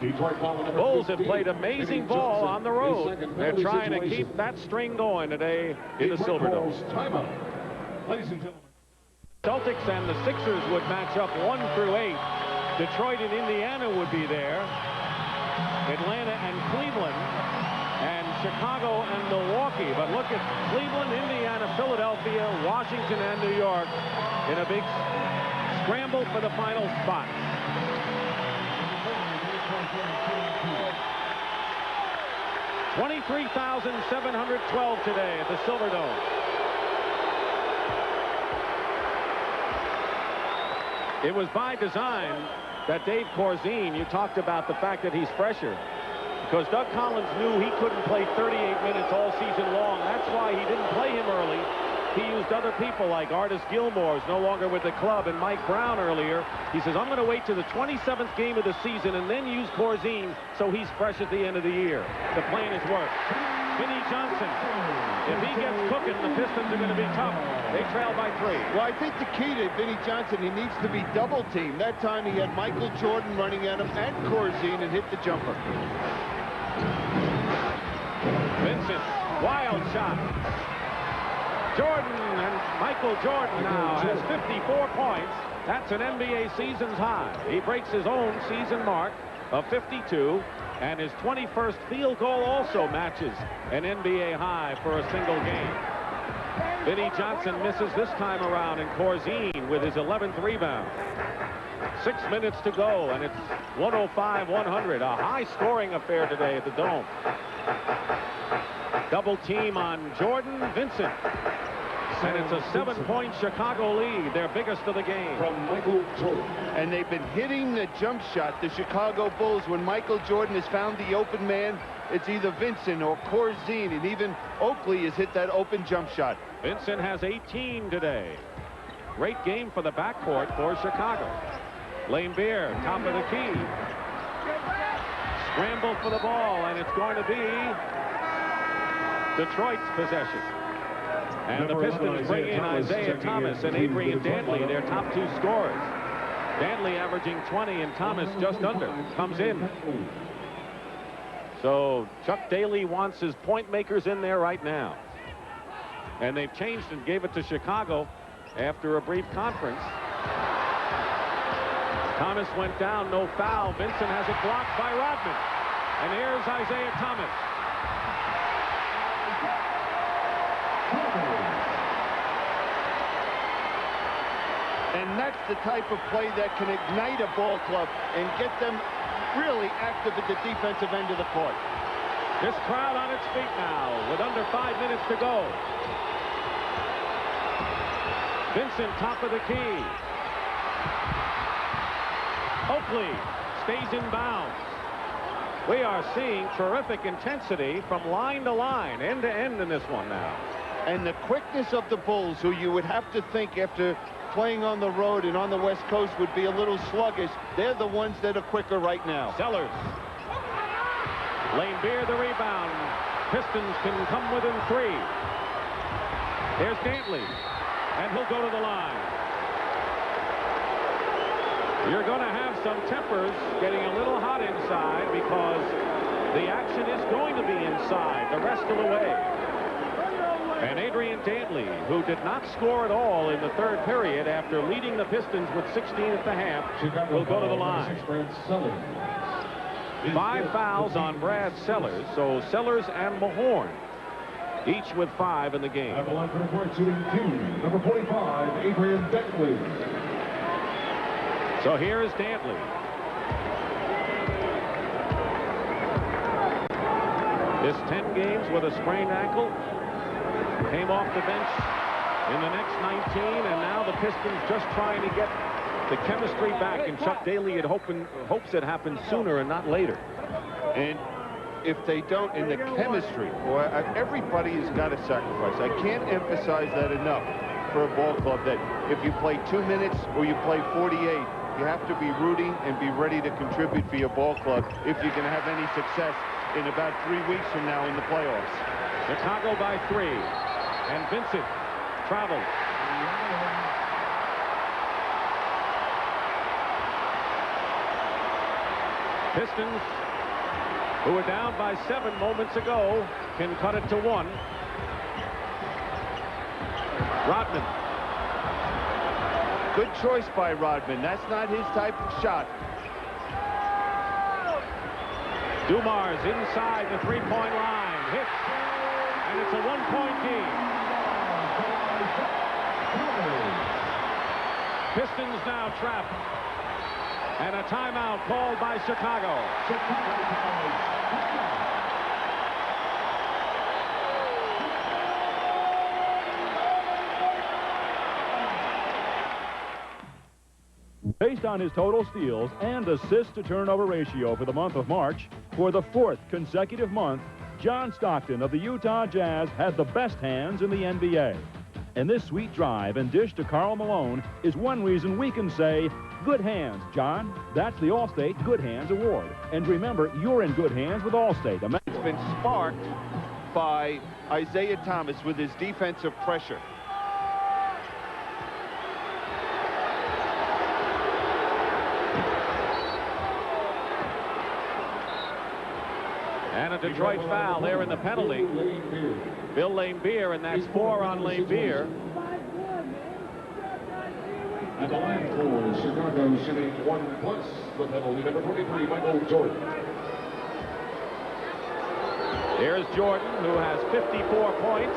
the Bulls have played amazing ball on the road. They're trying to keep that string going today in the Silverdome. Ladies and gentlemen. Celtics and the Sixers would match up 1 through 8. Detroit and Indiana would be there. Atlanta and Cleveland, and Chicago and Milwaukee. But look at Cleveland, Indiana, Philadelphia, Washington, and New York in a big scramble for the final spot. $23,712 today at the Silverdome. It was by design that Dave Corzine, you talked about the fact that he's fresher, because Doug Collins knew he couldn't play 38 minutes all season long. That's why he didn't play him early. He used other people like Artis Gilmore, who's no longer with the club, and Mike Brown earlier. He says, I'm going to wait to the 27th game of the season and then use Corzine so he's fresh at the end of the year. The plan has worked. Vinnie Johnson, if he gets cooking, the Pistons are going to be tough. They trail by 3. Well, I think the key to Vinnie Johnson, he needs to be double teamed. That time he had Michael Jordan running at him and Corzine and hit the jumper. Vincent, wild shot. Jordan, and Michael Jordan now has 54 points. That's an NBA season's high. He breaks his own season mark of 52, and his 21st field goal also matches an NBA high for a single game. Vinnie Johnson misses this time around, and Corzine with his 11th rebound. 6 minutes to go, and it's 105-100. A high-scoring affair today at the Dome. Double team on Jordan Vincent. And it's a 7-point Chicago lead, their biggest of the game. From Michael Jordan. And they've been hitting the jump shot, the Chicago Bulls. When Michael Jordan has found the open man, it's either Vincent or Corzine, and even Oakley has hit that open jump shot. Vincent has 18 today. Great game for the backcourt for Chicago. Lane Beer, top of the key. Scramble for the ball, and it's going to be Detroit's possession. And the Pistons bring in Isaiah Thomas and Adrian Dantley, their top two scorers. Dantley averaging 20 and Thomas just under. Comes in. So Chuck Daly wants his point makers in there right now. And they've changed and gave it to Chicago after a brief conference. Thomas went down, no foul. Vincent has it blocked by Rodman. And here's Isaiah Thomas. And that's the type of play that can ignite a ball club and get them really active at the defensive end of the court. This crowd on its feet now with under 5 minutes to go. Vincent, top of the key. Oakley stays in bounds. We are seeing terrific intensity from line to line, end to end in this one now. And the quickness of the Bulls, who you would have to think after playing on the road and on the West Coast would be a little sluggish, they're the ones that are quicker right now. Sellers. Lane Beer the rebound. Pistons can come within 3. There's Dantley, and he'll go to the line. You're going to have some tempers getting a little hot inside because the action is going to be inside the rest of the way. And Adrian Dantley, who did not score at all in the third period after leading the Pistons with 16 at the half, will go to the line. 5 fouls on Brad Sellers, so Sellers and Mahorn, each with 5 in the game. At the line for number 2, number 45, Adrian Dantley. So here is Dantley. This 10 games with a sprained ankle. Came off the bench in the next 19, and now the Pistons just trying to get the chemistry back, and Chuck Daly had hopes it happens sooner and not later. And if they don't, in the chemistry, boy, everybody has got to sacrifice. I can't emphasize that enough for a ball club, that if you play 2 minutes or you play 48, you have to be rooting and be ready to contribute for your ball club if you're going to have any success in about 3 weeks from now in the playoffs. Chicago by 3, and Vincent travels. Pistons, who were down by 7 moments ago, can cut it to 1. Rodman. Good choice by Rodman. That's not his type of shot. Dumars inside the 3-point line. Hits. And it's a 1-point game. Pistons now trapped. And a timeout called by Chicago. Based on his total steals and assist to turnover ratio for the month of March, for the 4th consecutive month, John Stockton of the Utah Jazz had the best hands in the NBA. And this sweet drive and dish to Karl Malone is one reason we can say, good hands, John. That's the Allstate Good Hands Award. And remember, you're in good hands with Allstate. It's been sparked by Isaiah Thomas with his defensive pressure. And a Detroit foul there in the penalty. Bill Lane Beer, and that's 4 on Lane Beer. At the line for Chicago, shooting 1+, the penalty, number 23, Michael Jordan. Here's Jordan, who has 54 points.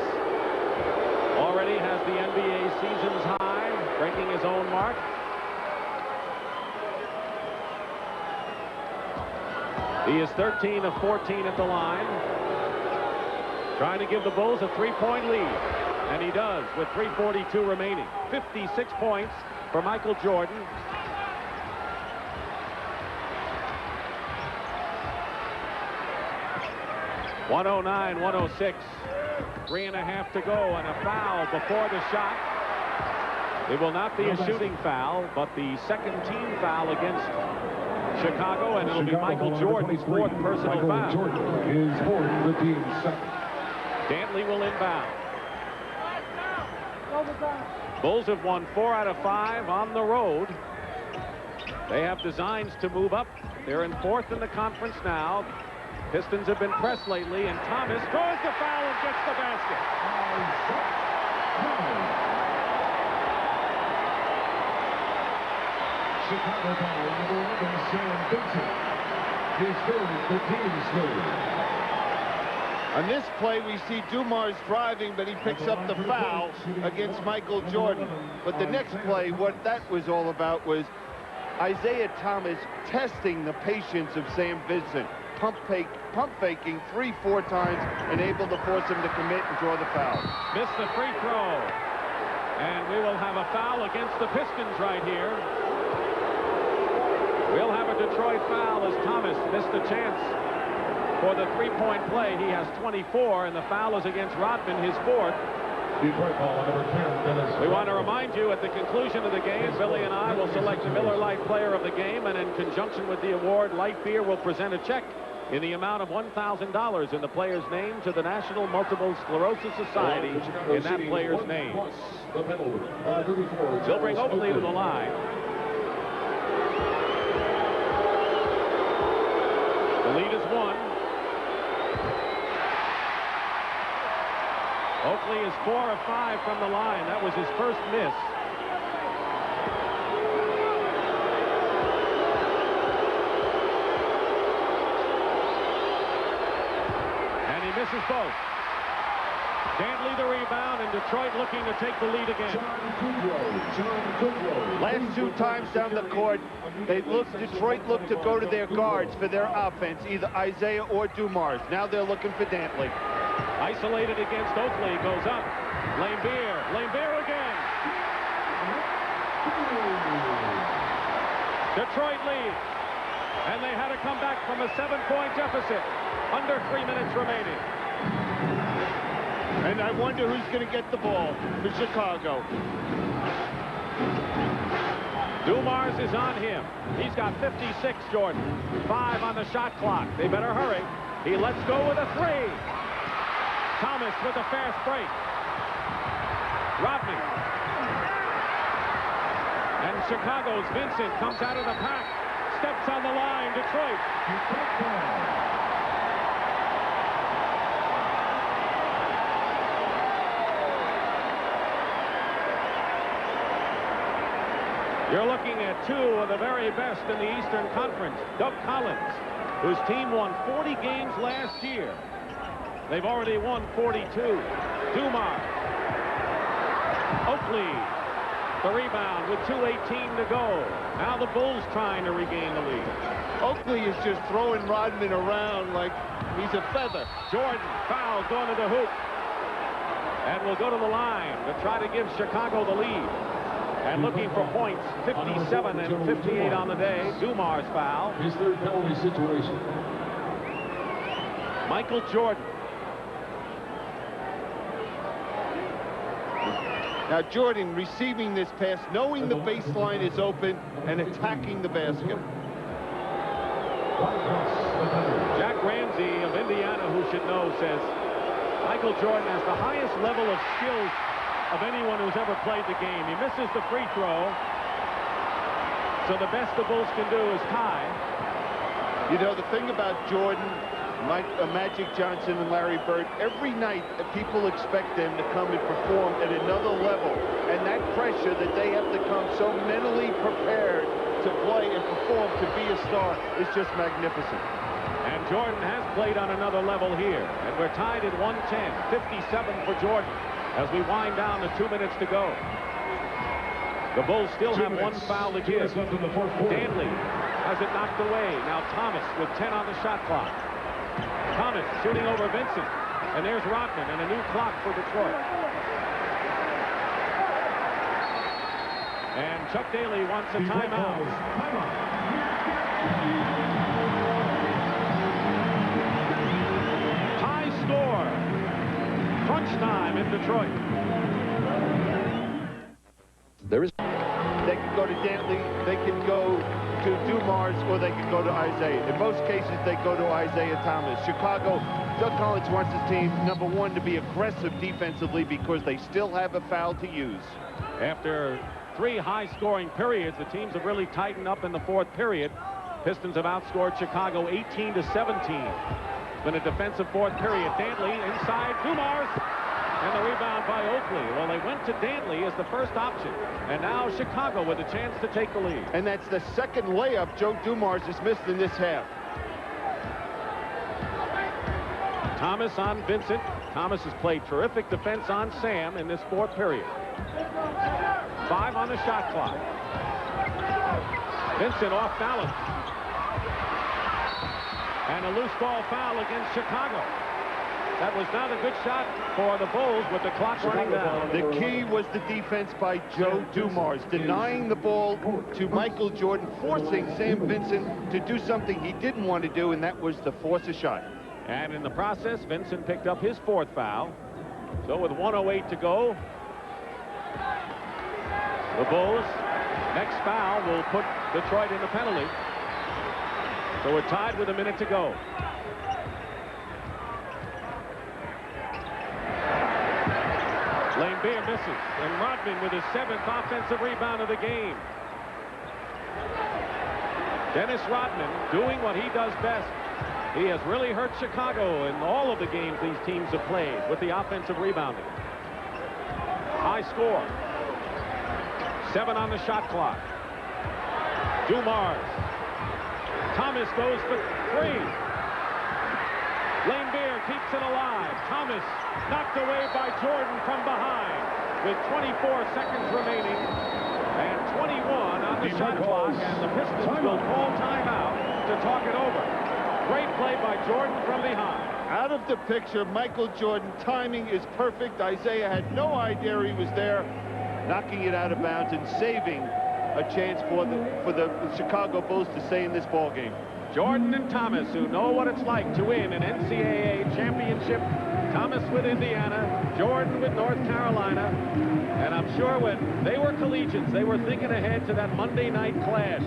Already has the NBA season's high, breaking his own mark. He is 13 of 14 at the line. Trying to give the Bulls a 3-point lead. And he does with 3:42 remaining. 56 points for Michael Jordan. .109-106. 3.5 to go, and a foul before the shot. It will not be a shooting foul, but the second team foul against Chicago, and it'll be Michael Jordan's fourth personal foul. Is fourth, the team's second. Dantley will inbound. Bulls have won 4 out of 5 on the road. They have designs to move up. They're in 4th in the conference now. Pistons have been pressed lately, and Thomas throws the foul and gets the basket. Chicago foul, number 11, Sam Vincent. His third, the team's third. On this play, we see Dumars driving, but he picks up the foul against Michael Jordan. But the next play, what that was all about was Isaiah Thomas testing the patience of Sam Vincent. Pump faking 3-4 times and able to force him to commit and draw the foul. Missed the free throw. And we will have a foul against the Pistons right here. We'll have a Detroit foul as Thomas missed a chance for the 3-point play. He has 24, and the foul is against Rodman, his fourth. Detroit ball, number 10, Dennis. We want to remind you at the conclusion of the game, Billy and I will select the Miller Lite Player of the Game, and in conjunction with the award, Light Beer will present a check in the amount of $1,000 in the player's name to the National Multiple Sclerosis Society in that player's name. They'll bring Oakley to the line. The lead is 1. Oakley is 4 of 5 from the line. That was his first miss. And he misses both. Dantley the rebound, and Detroit looking to take the lead again. Last 2 times down the court, Detroit looked to go to their guards for their offense, either Isaiah or Dumars. Now they're looking for Dantley. Isolated against Oakley, goes up. Lambeer again. Detroit lead. And they had to come back from a 7-point deficit. Under 3 minutes remaining. And I wonder who's going to get the ball for Chicago. Dumars is on him. He's got 56, Jordan. 5 on the shot clock. They better hurry. He lets go with a 3. Thomas with a fast break. Rodman. And Chicago's Vincent comes out of the pack. Steps on the line. Detroit. You're looking at 2 of the very best in the Eastern Conference. Doug Collins, whose team won 40 games last year. They've already won 42. Dumars. Oakley, the rebound with 2:18 to go. Now the Bulls trying to regain the lead. Oakley is just throwing Rodman around like he's a feather. Jordan fouls going to the hoop. And will go to the line to try to give Chicago the lead. And looking for points, 57 and 58 on the day. Dumars foul. His third penalty situation. Michael Jordan. Now Jordan receiving this pass, knowing the baseline is open and attacking the basket. Jack Ramsey of Indiana, who should know, says Michael Jordan has the highest level of skills of anyone who's ever played the game. He misses the free throw, so the best the Bulls can do is tie. You know, the thing about Jordan, Magic Johnson and Larry Bird, every night people expect them to come and perform at another level. And that pressure that they have to come so mentally prepared to play and perform to be a star is just magnificent. And Jordan has played on another level here. And we're tied at 110, 57 for Jordan as we wind down to 2 minutes to go. The Bulls still have one foul to give. Dantley has it knocked away. Now Thomas with 10 on the shot clock. Thomas shooting over Vincent. And there's Rodman and a new clock for Detroit. And Chuck Daly wants a timeout. High score. Crunch time in Detroit. They can go to Dantley, they can go to Dumars, or they can go to Isaiah. In most cases, they go to Isaiah Thomas. Chicago, Doug Collins wants his team, number one, to be aggressive defensively because they still have a foul to use. After 3 high-scoring periods, the teams have really tightened up in the 4th period. Pistons have outscored Chicago 18-17. It's been a defensive 4th period. Dantley inside Dumars. And the rebound by Oakley. Well, they went to Dantley as the first option. And now Chicago with a chance to take the lead. And that's the second layup Joe Dumars has missed in this half. Thomas on Vincent. Thomas has played terrific defense on Sam in this 4th period. 5 on the shot clock. Vincent off balance. And a loose ball foul against Chicago. That was not a good shot for the Bulls with the clock running down. The key was the defense by Joe Dumars, denying the ball to Michael Jordan, forcing Sam Vincent to do something he didn't want to do, and that was to force a shot. And in the process, Vincent picked up his 4th foul. So with 1:08 to go, the Bulls' next foul will put Detroit in the penalty. So we're tied with a minute to go. Lane Beer misses, and Rodman with his 7th offensive rebound of the game. Dennis Rodman doing what he does best. He has really hurt Chicago in all of the games these teams have played with the offensive rebounding. High score. 7 on the shot clock. Dumars. Thomas goes for 3. Lane Beer keeps it alive. Thomas knocked away by Jordan from behind with 24 seconds remaining and 21 on the shot clock, and the Pistons will call timeout to talk it over. Great play by Jordan from behind. Out of the picture, Michael Jordan. Timing is perfect. Isaiah had no idea he was there, knocking it out of bounds and saving a chance for the Chicago Bulls to stay in this ball game. Jordan and Thomas, who know what it's like to win an NCAA championship. Thomas with Indiana, Jordan with North Carolina. And I'm sure when they were collegiates, they were thinking ahead to that Monday night clash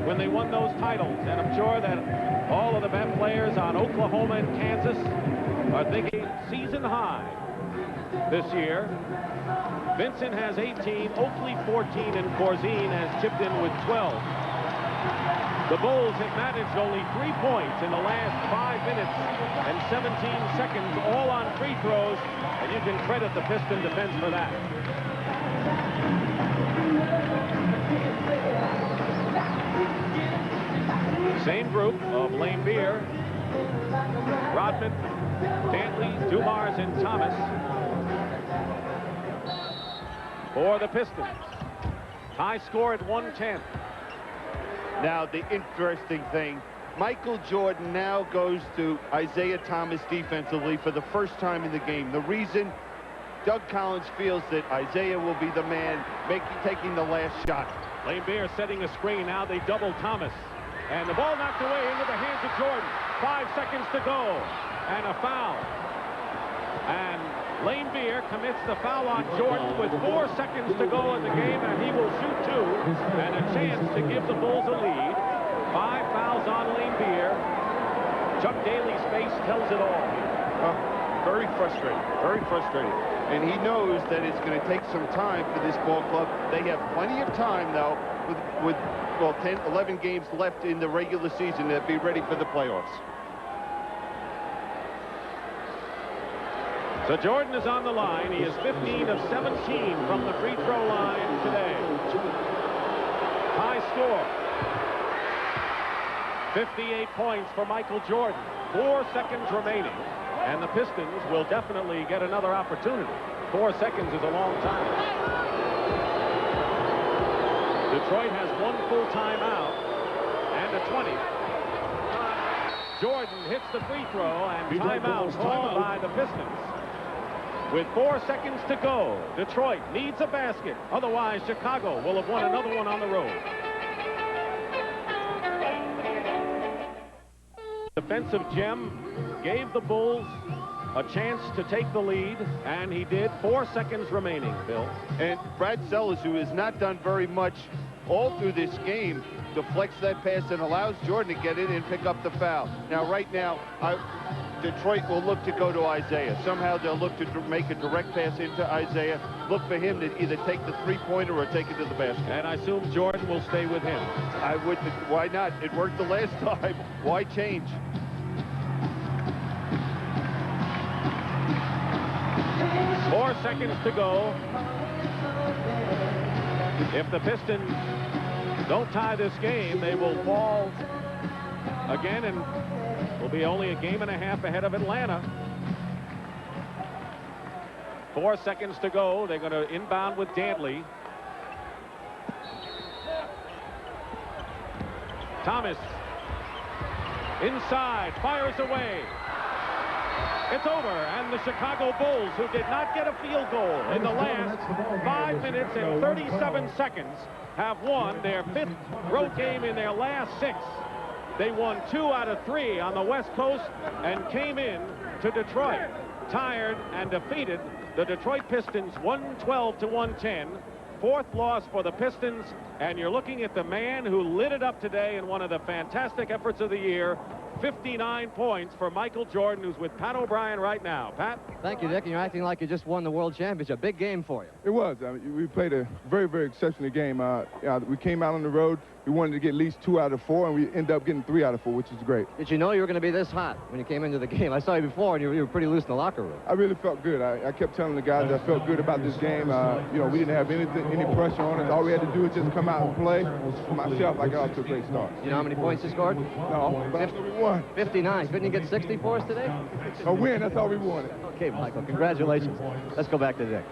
when they won those titles. And I'm sure that all of the best players on Oklahoma and Kansas are thinking season high this year. Vincent has 18, Oakley 14, and Corzine has chipped in with 12. The Bulls have managed only 3 points in the last 5 minutes and 17 seconds, all on free throws, and you can credit the Piston defense for that. Same group of Lane Beer, Rodman, Dantley, Dumars, and Thomas for the Pistons. High score at 110. Now, the interesting thing, Michael Jordan now goes to Isaiah Thomas defensively for the first time in the game. The reason, Doug Collins feels that Isaiah will be the man taking the last shot. Lane Beer setting a screen. Now they double Thomas. And the ball knocked away into the hands of Jordan. 5 seconds to go. And a foul. And Lane Beer commits the foul on Jordan with 4 seconds to go in the game, and he will shoot 2, and a chance to give the Bulls a lead. 5 fouls on Lane Beer. Chuck Daly's face tells it all. Very frustrating, very frustrating. And he knows that it's going to take some time for this ball club. They have plenty of time, though, with 10, 11 games left in the regular season to be ready for the playoffs. So Jordan is on the line. He is 15 of 17 from the free throw line today. High score. 58 points for Michael Jordan. 4 seconds remaining. And the Pistons will definitely get another opportunity. 4 seconds is a long time. Detroit has 1 full timeout and a 20. Jordan hits the free throw and timeout called by the Pistons. With 4 seconds to go, Detroit needs a basket. Otherwise, Chicago will have won another one on the road. Defensive gem gave the Bulls a chance to take the lead, and he did. 4 seconds remaining, Bill. And Brad Sellers, who has not done very much all through this game, deflects that pass and allows Jordan to get in and pick up the foul. Now, right now, Detroit will look to go to Isaiah. Somehow they'll look to make a direct pass into Isaiah. Look for him to either take the three-pointer or take it to the basket. And I assume Jordan will stay with him. I would. Why not? It worked the last time. Why change? Four seconds to go. If the Pistons don't tie this game, they will fall again and will be only a game and a half ahead of Atlanta. 4 seconds to go. They're going to inbound with Dantley. Thomas inside, fires away. It's over, and the Chicago Bulls, who did not get a field goal in the last 5 minutes and 37 seconds, have won their 5th road game in their last 6. They won 2 out of 3 on the West Coast and came in to Detroit, tired and defeated the Detroit Pistons 112 to 110. 4th loss for the Pistons, and you're looking at the man who lit it up today in one of the fantastic efforts of the year. 59 points for Michael Jordan, who's with Pat O'Brien right now. Pat? Thank you, Dick, and you're acting like you just won the World Championship. Big game for you. It was. I mean, we played a very, very exceptional game. We came out on the road. We wanted to get at least 2 out of 4, and we ended up getting 3 out of 4, which is great. Did you know you were going to be this hot when you came into the game? I saw you before, and you were pretty loose in the locker room. I really felt good. I kept telling the guys that I felt good about this game. You know, we didn't have any pressure on us. All we had to do was just come out and play. For myself, I got off to a great start. You know how many points you scored? No, but we won. 59. Couldn't you get 60 for us today? A win, that's all we wanted. Okay, Michael, congratulations. Let's go back to Dick.